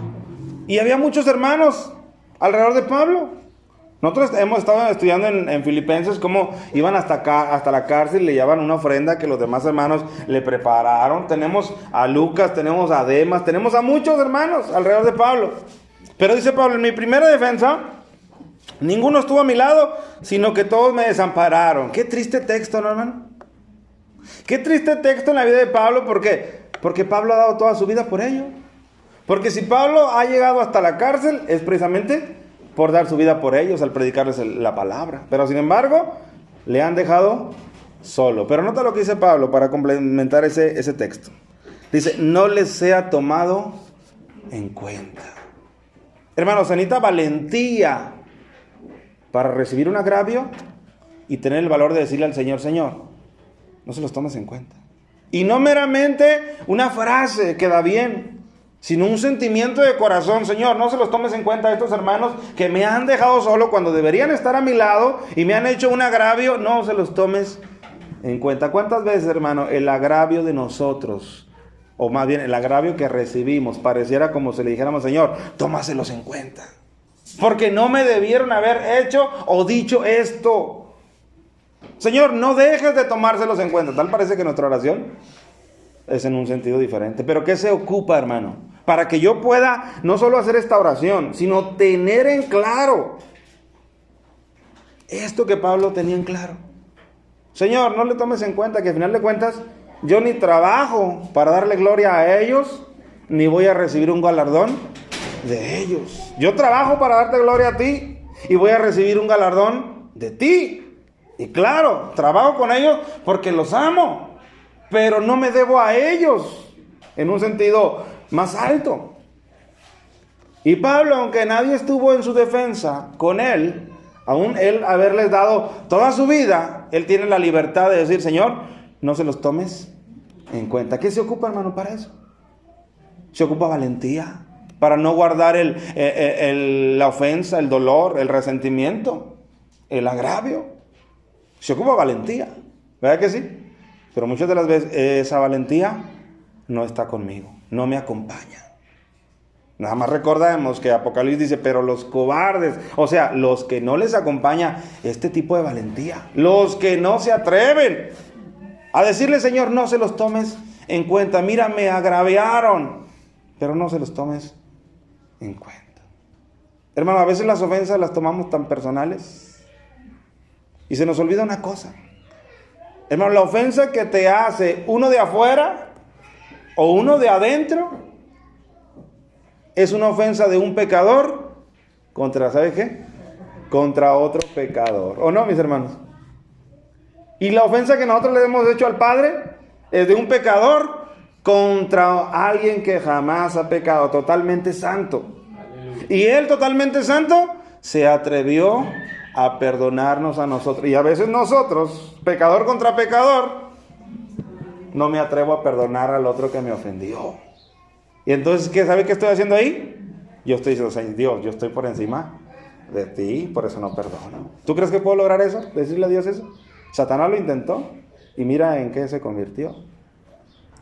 y había muchos hermanos alrededor de Pablo. Nosotros hemos estado estudiando en Filipenses cómo iban hasta la cárcel y le llevaban una ofrenda que los demás hermanos le prepararon. Tenemos a Lucas, tenemos a Demas, tenemos a muchos hermanos alrededor de Pablo. Pero dice Pablo, en mi primera defensa, ninguno estuvo a mi lado, sino que todos me desampararon. Qué triste texto, ¿no, hermano? Qué triste texto en la vida de Pablo, ¿por qué? Porque Pablo ha dado toda su vida por ello. Porque si Pablo ha llegado hasta la cárcel, es precisamente por dar su vida por ellos al predicarles la palabra. Pero sin embargo, le han dejado solo. Pero nota lo que dice Pablo para complementar ese texto. Dice, no les sea tomado en cuenta. Hermanos, se necesita valentía para recibir un agravio y tener el valor de decirle al Señor, Señor, no se los tomes en cuenta. Y no meramente una frase que da bien, sino un sentimiento de corazón. Señor, no se los tomes en cuenta a estos hermanos que me han dejado solo cuando deberían estar a mi lado y me han hecho un agravio. No se los tomes en cuenta. ¿Cuántas veces, hermano, el agravio de nosotros, o más bien el agravio que recibimos, pareciera como si le dijéramos, Señor, tómaselos en cuenta, porque no me debieron haber hecho o dicho esto? Señor, no dejes de tomárselos en cuenta. Tal parece que nuestra oración es en un sentido diferente. Pero ¿qué se ocupa, hermano? Para que yo pueda no solo hacer esta oración, sino tener en claro esto que Pablo tenía en claro. Señor, no le tomes en cuenta que al final de cuentas yo ni trabajo para darle gloria a ellos, ni voy a recibir un galardón de ellos. Yo trabajo para darte gloria a ti y voy a recibir un galardón de ti. Y claro, trabajo con ellos porque los amo, pero no me debo a ellos en un sentido más alto. Y Pablo, aunque nadie estuvo en su defensa con él, aún él haberles dado toda su vida, él tiene la libertad de decir, Señor, no se los tomes en cuenta. ¿Qué se ocupa, hermano, para eso? Se ocupa valentía, para no guardar la ofensa, el dolor, el resentimiento, el agravio. Se ocupa valentía, ¿verdad que sí? Pero muchas de las veces esa valentía no está conmigo, no me acompaña. Nada más recordemos que Apocalipsis dice, pero los cobardes, o sea, los que no les acompaña este tipo de valentía, los que no se atreven a decirle, Señor, no se los tomes en cuenta, mira, me agraviaron, pero no se los tomes en cuenta. Hermano, a veces las ofensas las tomamos tan personales y se nos olvida una cosa. Hermano, la ofensa que te hace uno de afuera o uno de adentro es una ofensa de un pecador contra, ¿sabe qué? Contra otro pecador. ¿O no, mis hermanos? Y la ofensa que nosotros le hemos hecho al Padre es de un pecador contra alguien que jamás ha pecado, totalmente santo. Y Él, totalmente santo, se atrevió a perdonarnos a nosotros. Y a veces nosotros, pecador contra pecador, no me atrevo a perdonar al otro que me ofendió. Y entonces, ¿qué sabe qué estoy haciendo ahí? Yo estoy diciendo, Dios, yo estoy por encima de ti, por eso no perdono. ¿Tú crees que puedo lograr eso? ¿Decirle a Dios eso? Satanás lo intentó y mira en qué se convirtió.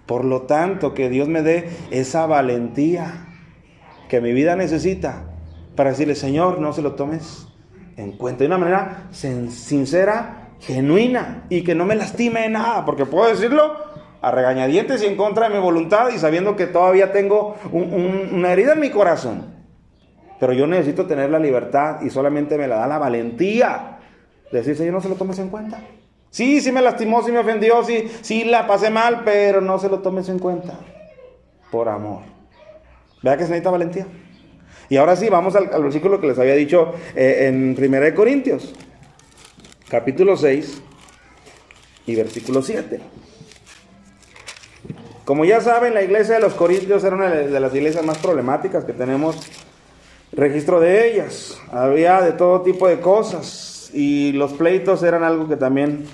Por lo tanto, que Dios me dé esa valentía que mi vida necesita para decirle, Señor, no se lo tomes en cuenta. De una manera sincera, genuina y que no me lastime de nada, porque puedo decirlo a regañadientes y en contra de mi voluntad y sabiendo que todavía tengo una herida en mi corazón. Pero yo necesito tener la libertad y solamente me la da la valentía de decir, Señor, no se lo tomes en cuenta. Sí, sí me lastimó, sí me ofendió, sí la pasé mal, pero no se lo tomes en cuenta. Por amor. ¿Vea que se necesita valentía? Y ahora sí, vamos al versículo que les había dicho en 1 Corintios, capítulo 6 y versículo 7. Como ya saben, la iglesia de los Corintios era una de las iglesias más problemáticas que tenemos registro de ellas. Había de todo tipo de cosas y los pleitos eran algo que también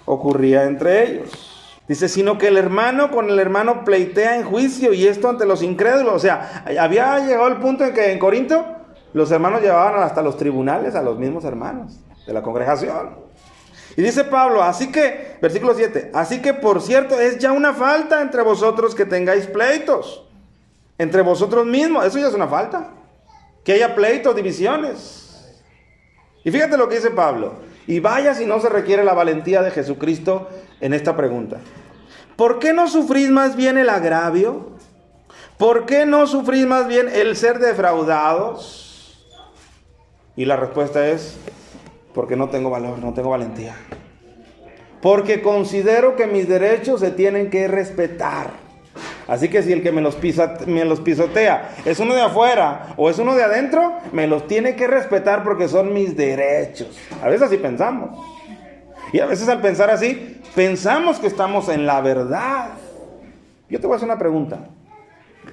ocurría entre ellos. Dice, sino que el hermano con el hermano pleitea en juicio y esto ante los incrédulos. O sea, había llegado el punto en que en Corinto los hermanos llevaban hasta los tribunales a los mismos hermanos de la congregación. Y dice Pablo, así que, versículo 7, así que por cierto es ya una falta entre vosotros que tengáis pleitos entre vosotros mismos. Eso ya es una falta. Que haya pleitos, divisiones. Y fíjate lo que dice Pablo. Y vaya si no se requiere la valentía de Jesucristo en esta pregunta. ¿Por qué no sufrís más bien el agravio? ¿Por qué no sufrís más bien el ser defraudados? Y la respuesta es, porque no tengo valor, no tengo valentía. Porque considero que mis derechos se tienen que respetar. Así que si el que me los pisotea es uno de afuera o es uno de adentro, me los tiene que respetar porque son mis derechos. A veces así pensamos. Y a veces al pensar así, pensamos que estamos en la verdad. Yo te voy a hacer una pregunta.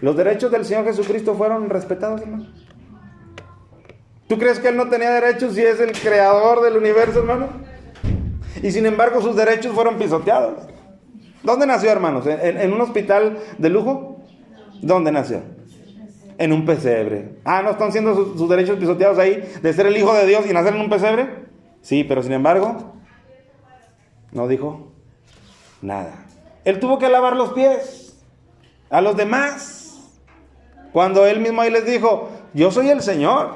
¿Los derechos del Señor Jesucristo fueron respetados, hermano? ¿Tú crees que Él no tenía derechos si es el creador del universo, hermano? Y sin embargo sus derechos fueron pisoteados. ¿Dónde nació, hermanos? ¿En un hospital de lujo? ¿Dónde nació? En un pesebre. ¿No están siendo sus derechos pisoteados ahí de ser el hijo de Dios y nacer en un pesebre? Sí, pero sin embargo, no dijo nada. Él tuvo que lavar los pies a los demás. Cuando Él mismo ahí les dijo, yo soy el Señor.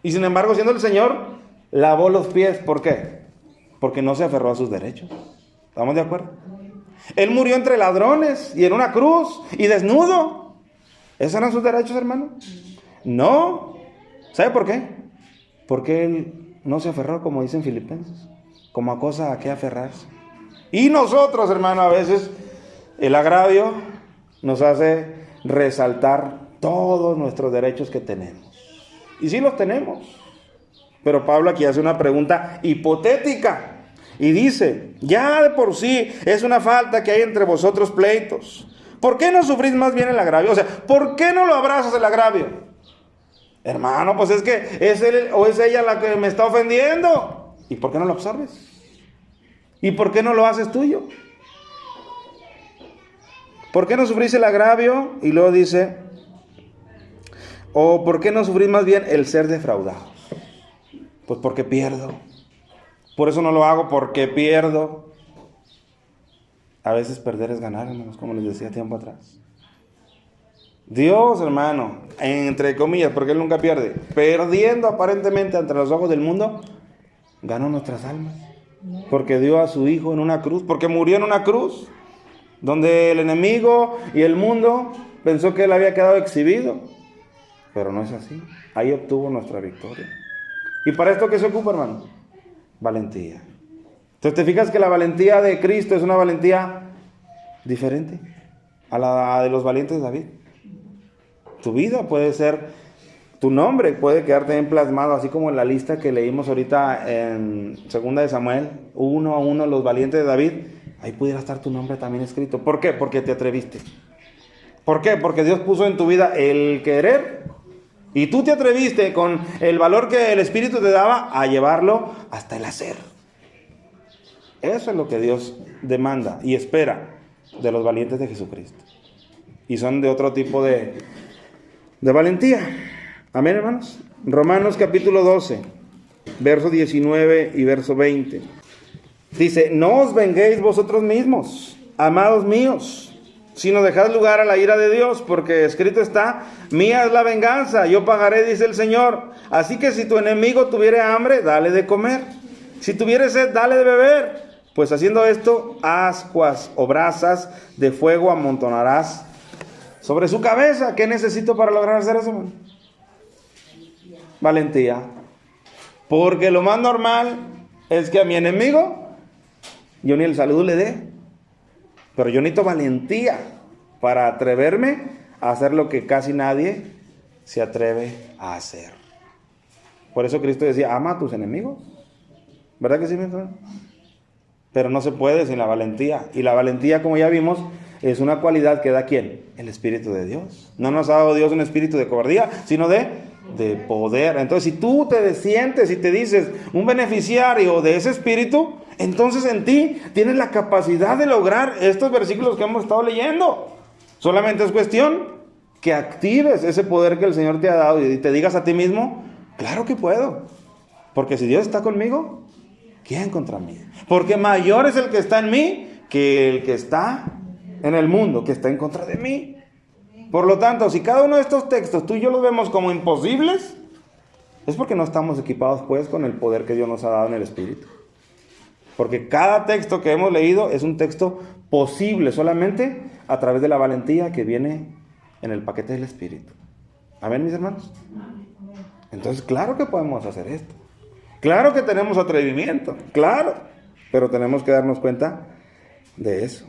Y sin embargo, siendo el Señor, lavó los pies. ¿Por qué? Porque no se aferró a sus derechos. ¿Estamos de acuerdo? Él murió entre ladrones y en una cruz y desnudo. ¿Esos eran sus derechos, hermano? No. ¿Sabe por qué? Porque Él no se aferró, como dicen Filipenses, como a cosa a qué aferrarse. Y nosotros, hermano, a veces el agravio nos hace resaltar todos nuestros derechos que tenemos. Y sí los tenemos. Pero Pablo aquí hace una pregunta hipotética. Y dice, ya de por sí es una falta que hay entre vosotros pleitos. ¿Por qué no sufrís más bien el agravio? O sea, ¿por qué no lo abrazas el agravio? Hermano, pues es que es él o es ella la que me está ofendiendo. ¿Y por qué no lo absorbes? ¿Y por qué no lo haces tuyo? ¿Por qué no sufrís el agravio? Y luego dice, ¿o por qué no sufrís más bien el ser defraudado? Pues porque pierdo. Por eso no lo hago, porque pierdo. A veces perder es ganar, hermanos, como les decía tiempo atrás. Dios, hermano, entre comillas, porque Él nunca pierde, perdiendo aparentemente ante los ojos del mundo, ganó nuestras almas. Porque dio a su Hijo en una cruz, porque murió en una cruz, donde el enemigo y el mundo pensó que Él había quedado exhibido. Pero no es así. Ahí obtuvo nuestra victoria. ¿Y para esto qué se ocupa, hermano? Valentía. Entonces te fijas que la valentía de Cristo es una valentía diferente a la de los valientes de David. Tu vida puede ser tu nombre puede quedar también plasmado, así como en la lista que leímos ahorita en 2 de Samuel, uno a uno, los valientes de David. Ahí pudiera estar tu nombre también escrito. ¿Por qué? Porque te atreviste. ¿Por qué? Porque Dios puso en tu vida el querer y tú te atreviste con el valor que el Espíritu te daba a llevarlo hasta el hacer. Eso es lo que Dios demanda y espera de los valientes de Jesucristo. Y son de otro tipo de valentía. Amén, hermanos. Romanos capítulo 12, verso 19 y verso 20. Dice: no os venguéis vosotros mismos, amados míos, sino dejad lugar a la ira de Dios, porque escrito está: mía es la venganza, yo pagaré, dice el Señor. Así que si tu enemigo tuviere hambre, dale de comer. Si tuviere sed, dale de beber. Pues haciendo esto, ascuas o brasas de fuego amontonarás sobre su cabeza. ¿Qué necesito para lograr hacer eso, hermano? Valentía. Porque lo más normal es que a mi enemigo yo ni el saludo le dé. Pero yo necesito valentía para atreverme a hacer lo que casi nadie se atreve a hacer. Por eso Cristo decía: ama a tus enemigos. ¿Verdad que sí, mi hermano? Pero no se puede sin la valentía. Y la valentía, como ya vimos, es una cualidad que da ¿quién? El Espíritu de Dios. No nos ha dado Dios un espíritu de cobardía, sino de poder. Entonces, si tú te sientes y te dices un beneficiario de ese espíritu, entonces en ti tienes la capacidad de lograr estos versículos que hemos estado leyendo. Solamente es cuestión que actives ese poder que el Señor te ha dado y te digas a ti mismo: claro que puedo. Porque si Dios está conmigo, ¿quién contra mí? Porque mayor es el que está en mí que el que está en el mundo, que está en contra de mí. Por lo tanto, si cada uno de estos textos tú y yo los vemos como imposibles, es porque no estamos equipados pues con el poder que Dios nos ha dado en el Espíritu. Porque cada texto que hemos leído es un texto posible solamente a través de la valentía que viene en el paquete del Espíritu. ¿Amén, mis hermanos? Entonces, claro que podemos hacer esto. Claro que tenemos atrevimiento, claro. Pero tenemos que darnos cuenta de eso.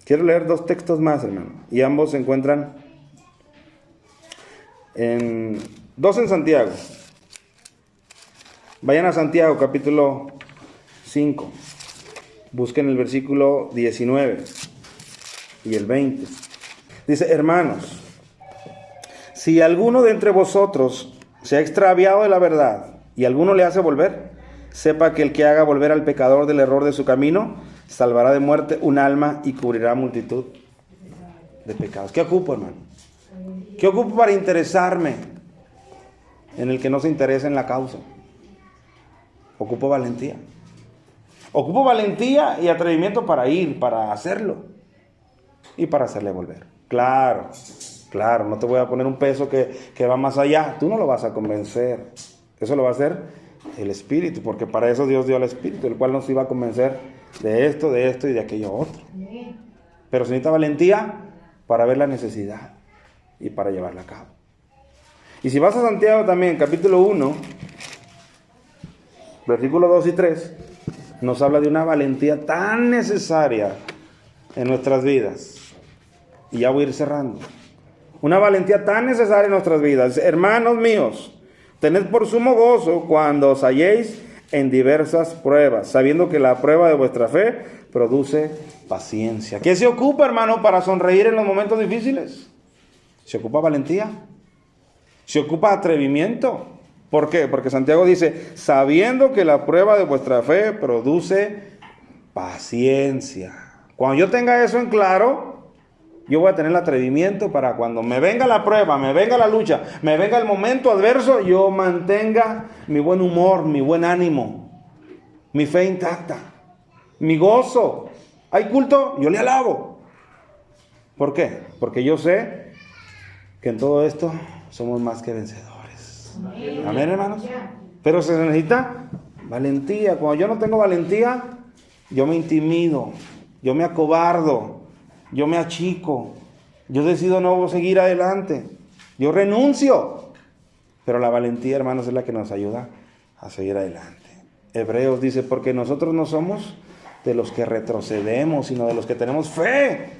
Quiero leer 2 textos más, hermano. Y ambos se encuentran dos en Santiago. Vayan a Santiago, capítulo 5. Busquen el versículo 19 y el 20. Dice: hermanos, si alguno de entre vosotros se ha extraviado de la verdad y alguno le hace volver, sepa que el que haga volver al pecador del error de su camino, salvará de muerte un alma y cubrirá multitud de pecados. ¿Qué ocupo, hermano? ¿Qué ocupo para interesarme en el que no se interesa en la causa? Ocupo valentía. Ocupo valentía y atrevimiento para ir, para hacerlo y para hacerle volver. Claro, claro, no te voy a poner un peso que va más allá. Tú no lo vas a convencer. Eso lo va a hacer el Espíritu, porque para eso Dios dio al Espíritu, el cual nos iba a convencer de esto y de aquello otro. Pero se necesita valentía para ver la necesidad y para llevarla a cabo. Y si vas a Santiago también, capítulo 1, versículos 2 y 3, nos habla de una valentía tan necesaria en nuestras vidas. Y ya voy a ir cerrando. Una valentía tan necesaria en nuestras vidas. Hermanos míos, tened por sumo gozo cuando os halléis en diversas pruebas, sabiendo que la prueba de vuestra fe produce paciencia. ¿Qué se ocupa, hermano, para sonreír en los momentos difíciles? Se ocupa valentía. Se ocupa atrevimiento. ¿Por qué? Porque Santiago dice: sabiendo que la prueba de vuestra fe produce paciencia. Cuando yo tenga eso en claro, yo voy a tener el atrevimiento para cuando me venga la prueba, me venga la lucha, me venga el momento adverso, yo mantenga mi buen humor, mi buen ánimo, mi fe intacta, mi gozo. ¿Hay culto? Yo le alabo. ¿Por qué? Porque yo sé que en todo esto somos más que vencedores. Amén, hermanos. Pero se necesita valentía. Cuando yo no tengo valentía, yo me intimido, yo me acobardo, yo me achico, yo decido no seguir adelante, yo renuncio. Pero la valentía, hermanos, es la que nos ayuda a seguir adelante. Hebreos dice: porque nosotros no somos de los que retrocedemos, sino de los que tenemos fe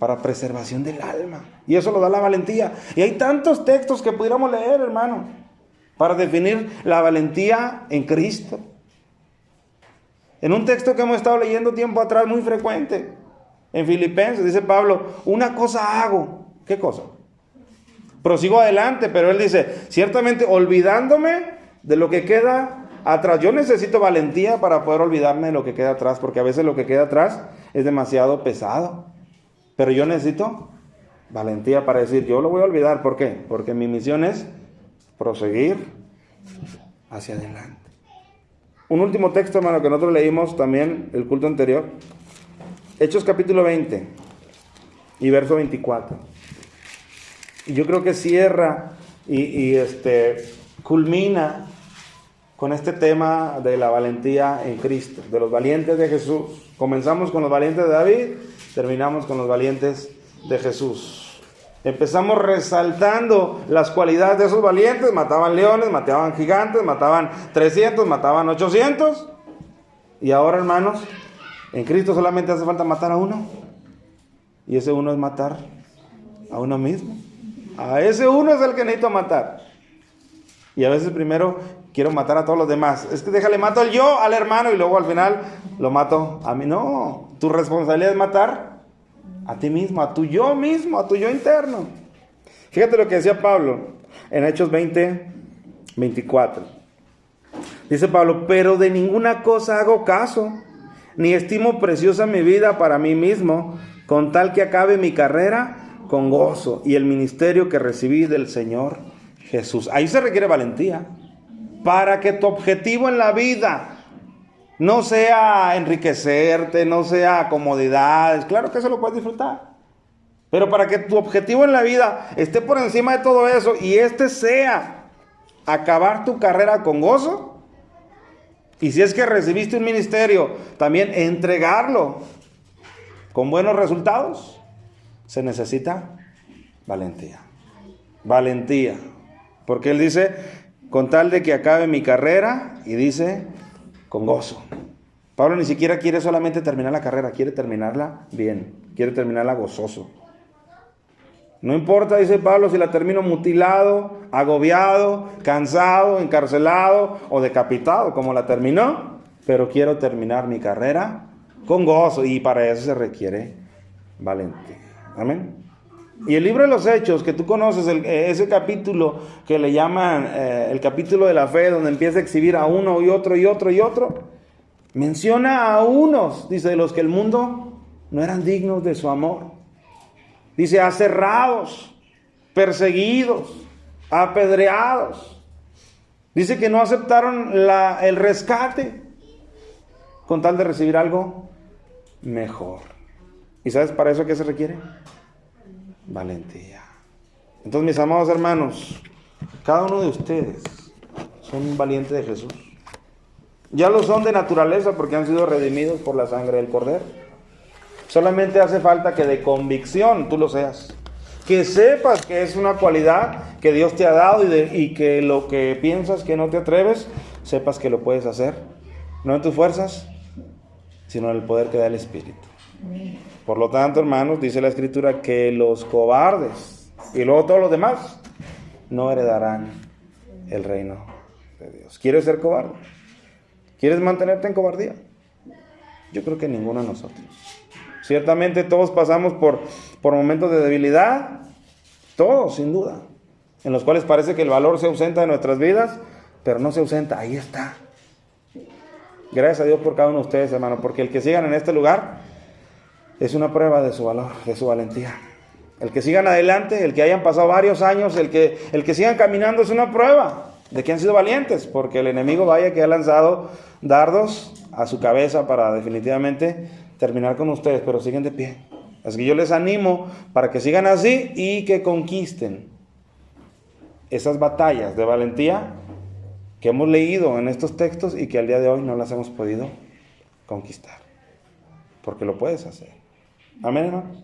para preservación del alma. Y eso lo da la valentía. Y hay tantos textos que pudiéramos leer, hermano, para definir la valentía en Cristo. En un texto que hemos estado leyendo tiempo atrás, muy frecuente, en Filipenses, dice Pablo, una cosa hago. ¿Qué cosa? Prosigo adelante, pero él dice, ciertamente olvidándome de lo que queda atrás. Yo necesito valentía para poder olvidarme de lo que queda atrás, porque a veces lo que queda atrás es demasiado pesado. Pero yo necesito valentía para decir, yo lo voy a olvidar. ¿Por qué? Porque mi misión es proseguir hacia adelante. Un último texto, hermano, que nosotros leímos también el culto anterior. Hechos capítulo 20 y verso 24. Y yo creo que cierra y culmina con este tema de la valentía en Cristo, de los valientes de Jesús. Comenzamos con los valientes de David, terminamos con los valientes de Jesús. Empezamos resaltando las cualidades de esos valientes. Mataban leones, mataban gigantes, mataban 300, mataban 800. Y ahora, hermanos, en Cristo solamente hace falta matar a uno. Y ese uno es matar a uno mismo. A ese uno es el que necesito matar. Y a veces primero quiero matar a todos los demás. Es que déjale, mato yo al hermano y luego al final lo mato a mí. No, tu responsabilidad es matar a ti mismo, a tu yo mismo, a tu yo interno. Fíjate lo que decía Pablo en Hechos 20, 24. Dice Pablo, pero de ninguna cosa hago caso, ni estimo preciosa mi vida para mí mismo, con tal que acabe mi carrera con gozo y el ministerio que recibí del Señor Jesús. Ahí se requiere valentía, para que tu objetivo en la vida no sea enriquecerte, no sea comodidades. Claro que eso lo puedes disfrutar, pero para que tu objetivo en la vida esté por encima de todo eso y sea acabar tu carrera con gozo, y si es que recibiste un ministerio, también entregarlo con buenos resultados, se necesita valentía. Valentía. Porque él dice, con tal de que acabe mi carrera, y dice, con gozo. Pablo ni siquiera quiere solamente terminar la carrera, quiere terminarla bien, quiere terminarla gozoso. No importa, dice Pablo, si la termino mutilado, agobiado, cansado, encarcelado o decapitado, como la terminó, pero quiero terminar mi carrera con gozo, y para eso se requiere valentía. Amén. Y el libro de los Hechos, que tú conoces, ese capítulo que le llaman el capítulo de la fe, donde empieza a exhibir a uno y otro y otro y otro, menciona a unos, dice, de los que el mundo no eran dignos de su amor. Dice, aserrados, perseguidos, apedreados. Dice que no aceptaron el rescate con tal de recibir algo mejor. ¿Y sabes para eso qué se requiere? Valentía. Entonces, mis amados hermanos, cada uno de ustedes son un valiente de Jesús. Ya lo son de naturaleza porque han sido redimidos por la sangre del Cordero. Solamente hace falta que de convicción tú lo seas. Que sepas que es una cualidad que Dios te ha dado y que lo que piensas que no te atreves, sepas que lo puedes hacer. No en tus fuerzas, sino en el poder que da el Espíritu. Por lo tanto, hermanos, dice la Escritura que los cobardes y luego todos los demás no heredarán el reino de Dios. ¿Quieres ser cobarde? ¿Quieres mantenerte en cobardía? Yo creo que ninguno de nosotros. Ciertamente todos pasamos por momentos de debilidad, todos sin duda, en los cuales parece que el valor se ausenta de nuestras vidas, pero no se ausenta, ahí está. Gracias a Dios por cada uno de ustedes, hermano, porque el que sigan en este lugar es una prueba de su valor, de su valentía. El que sigan adelante, el que hayan pasado varios años, el que sigan caminando es una prueba de que han sido valientes, porque el enemigo vaya que ha lanzado dardos a su cabeza para definitivamente terminar con ustedes, pero siguen de pie. Así que yo les animo para que sigan así y que conquisten esas batallas de valentía que hemos leído en estos textos y que al día de hoy no las hemos podido conquistar. Porque lo puedes hacer. Amén, hermanos.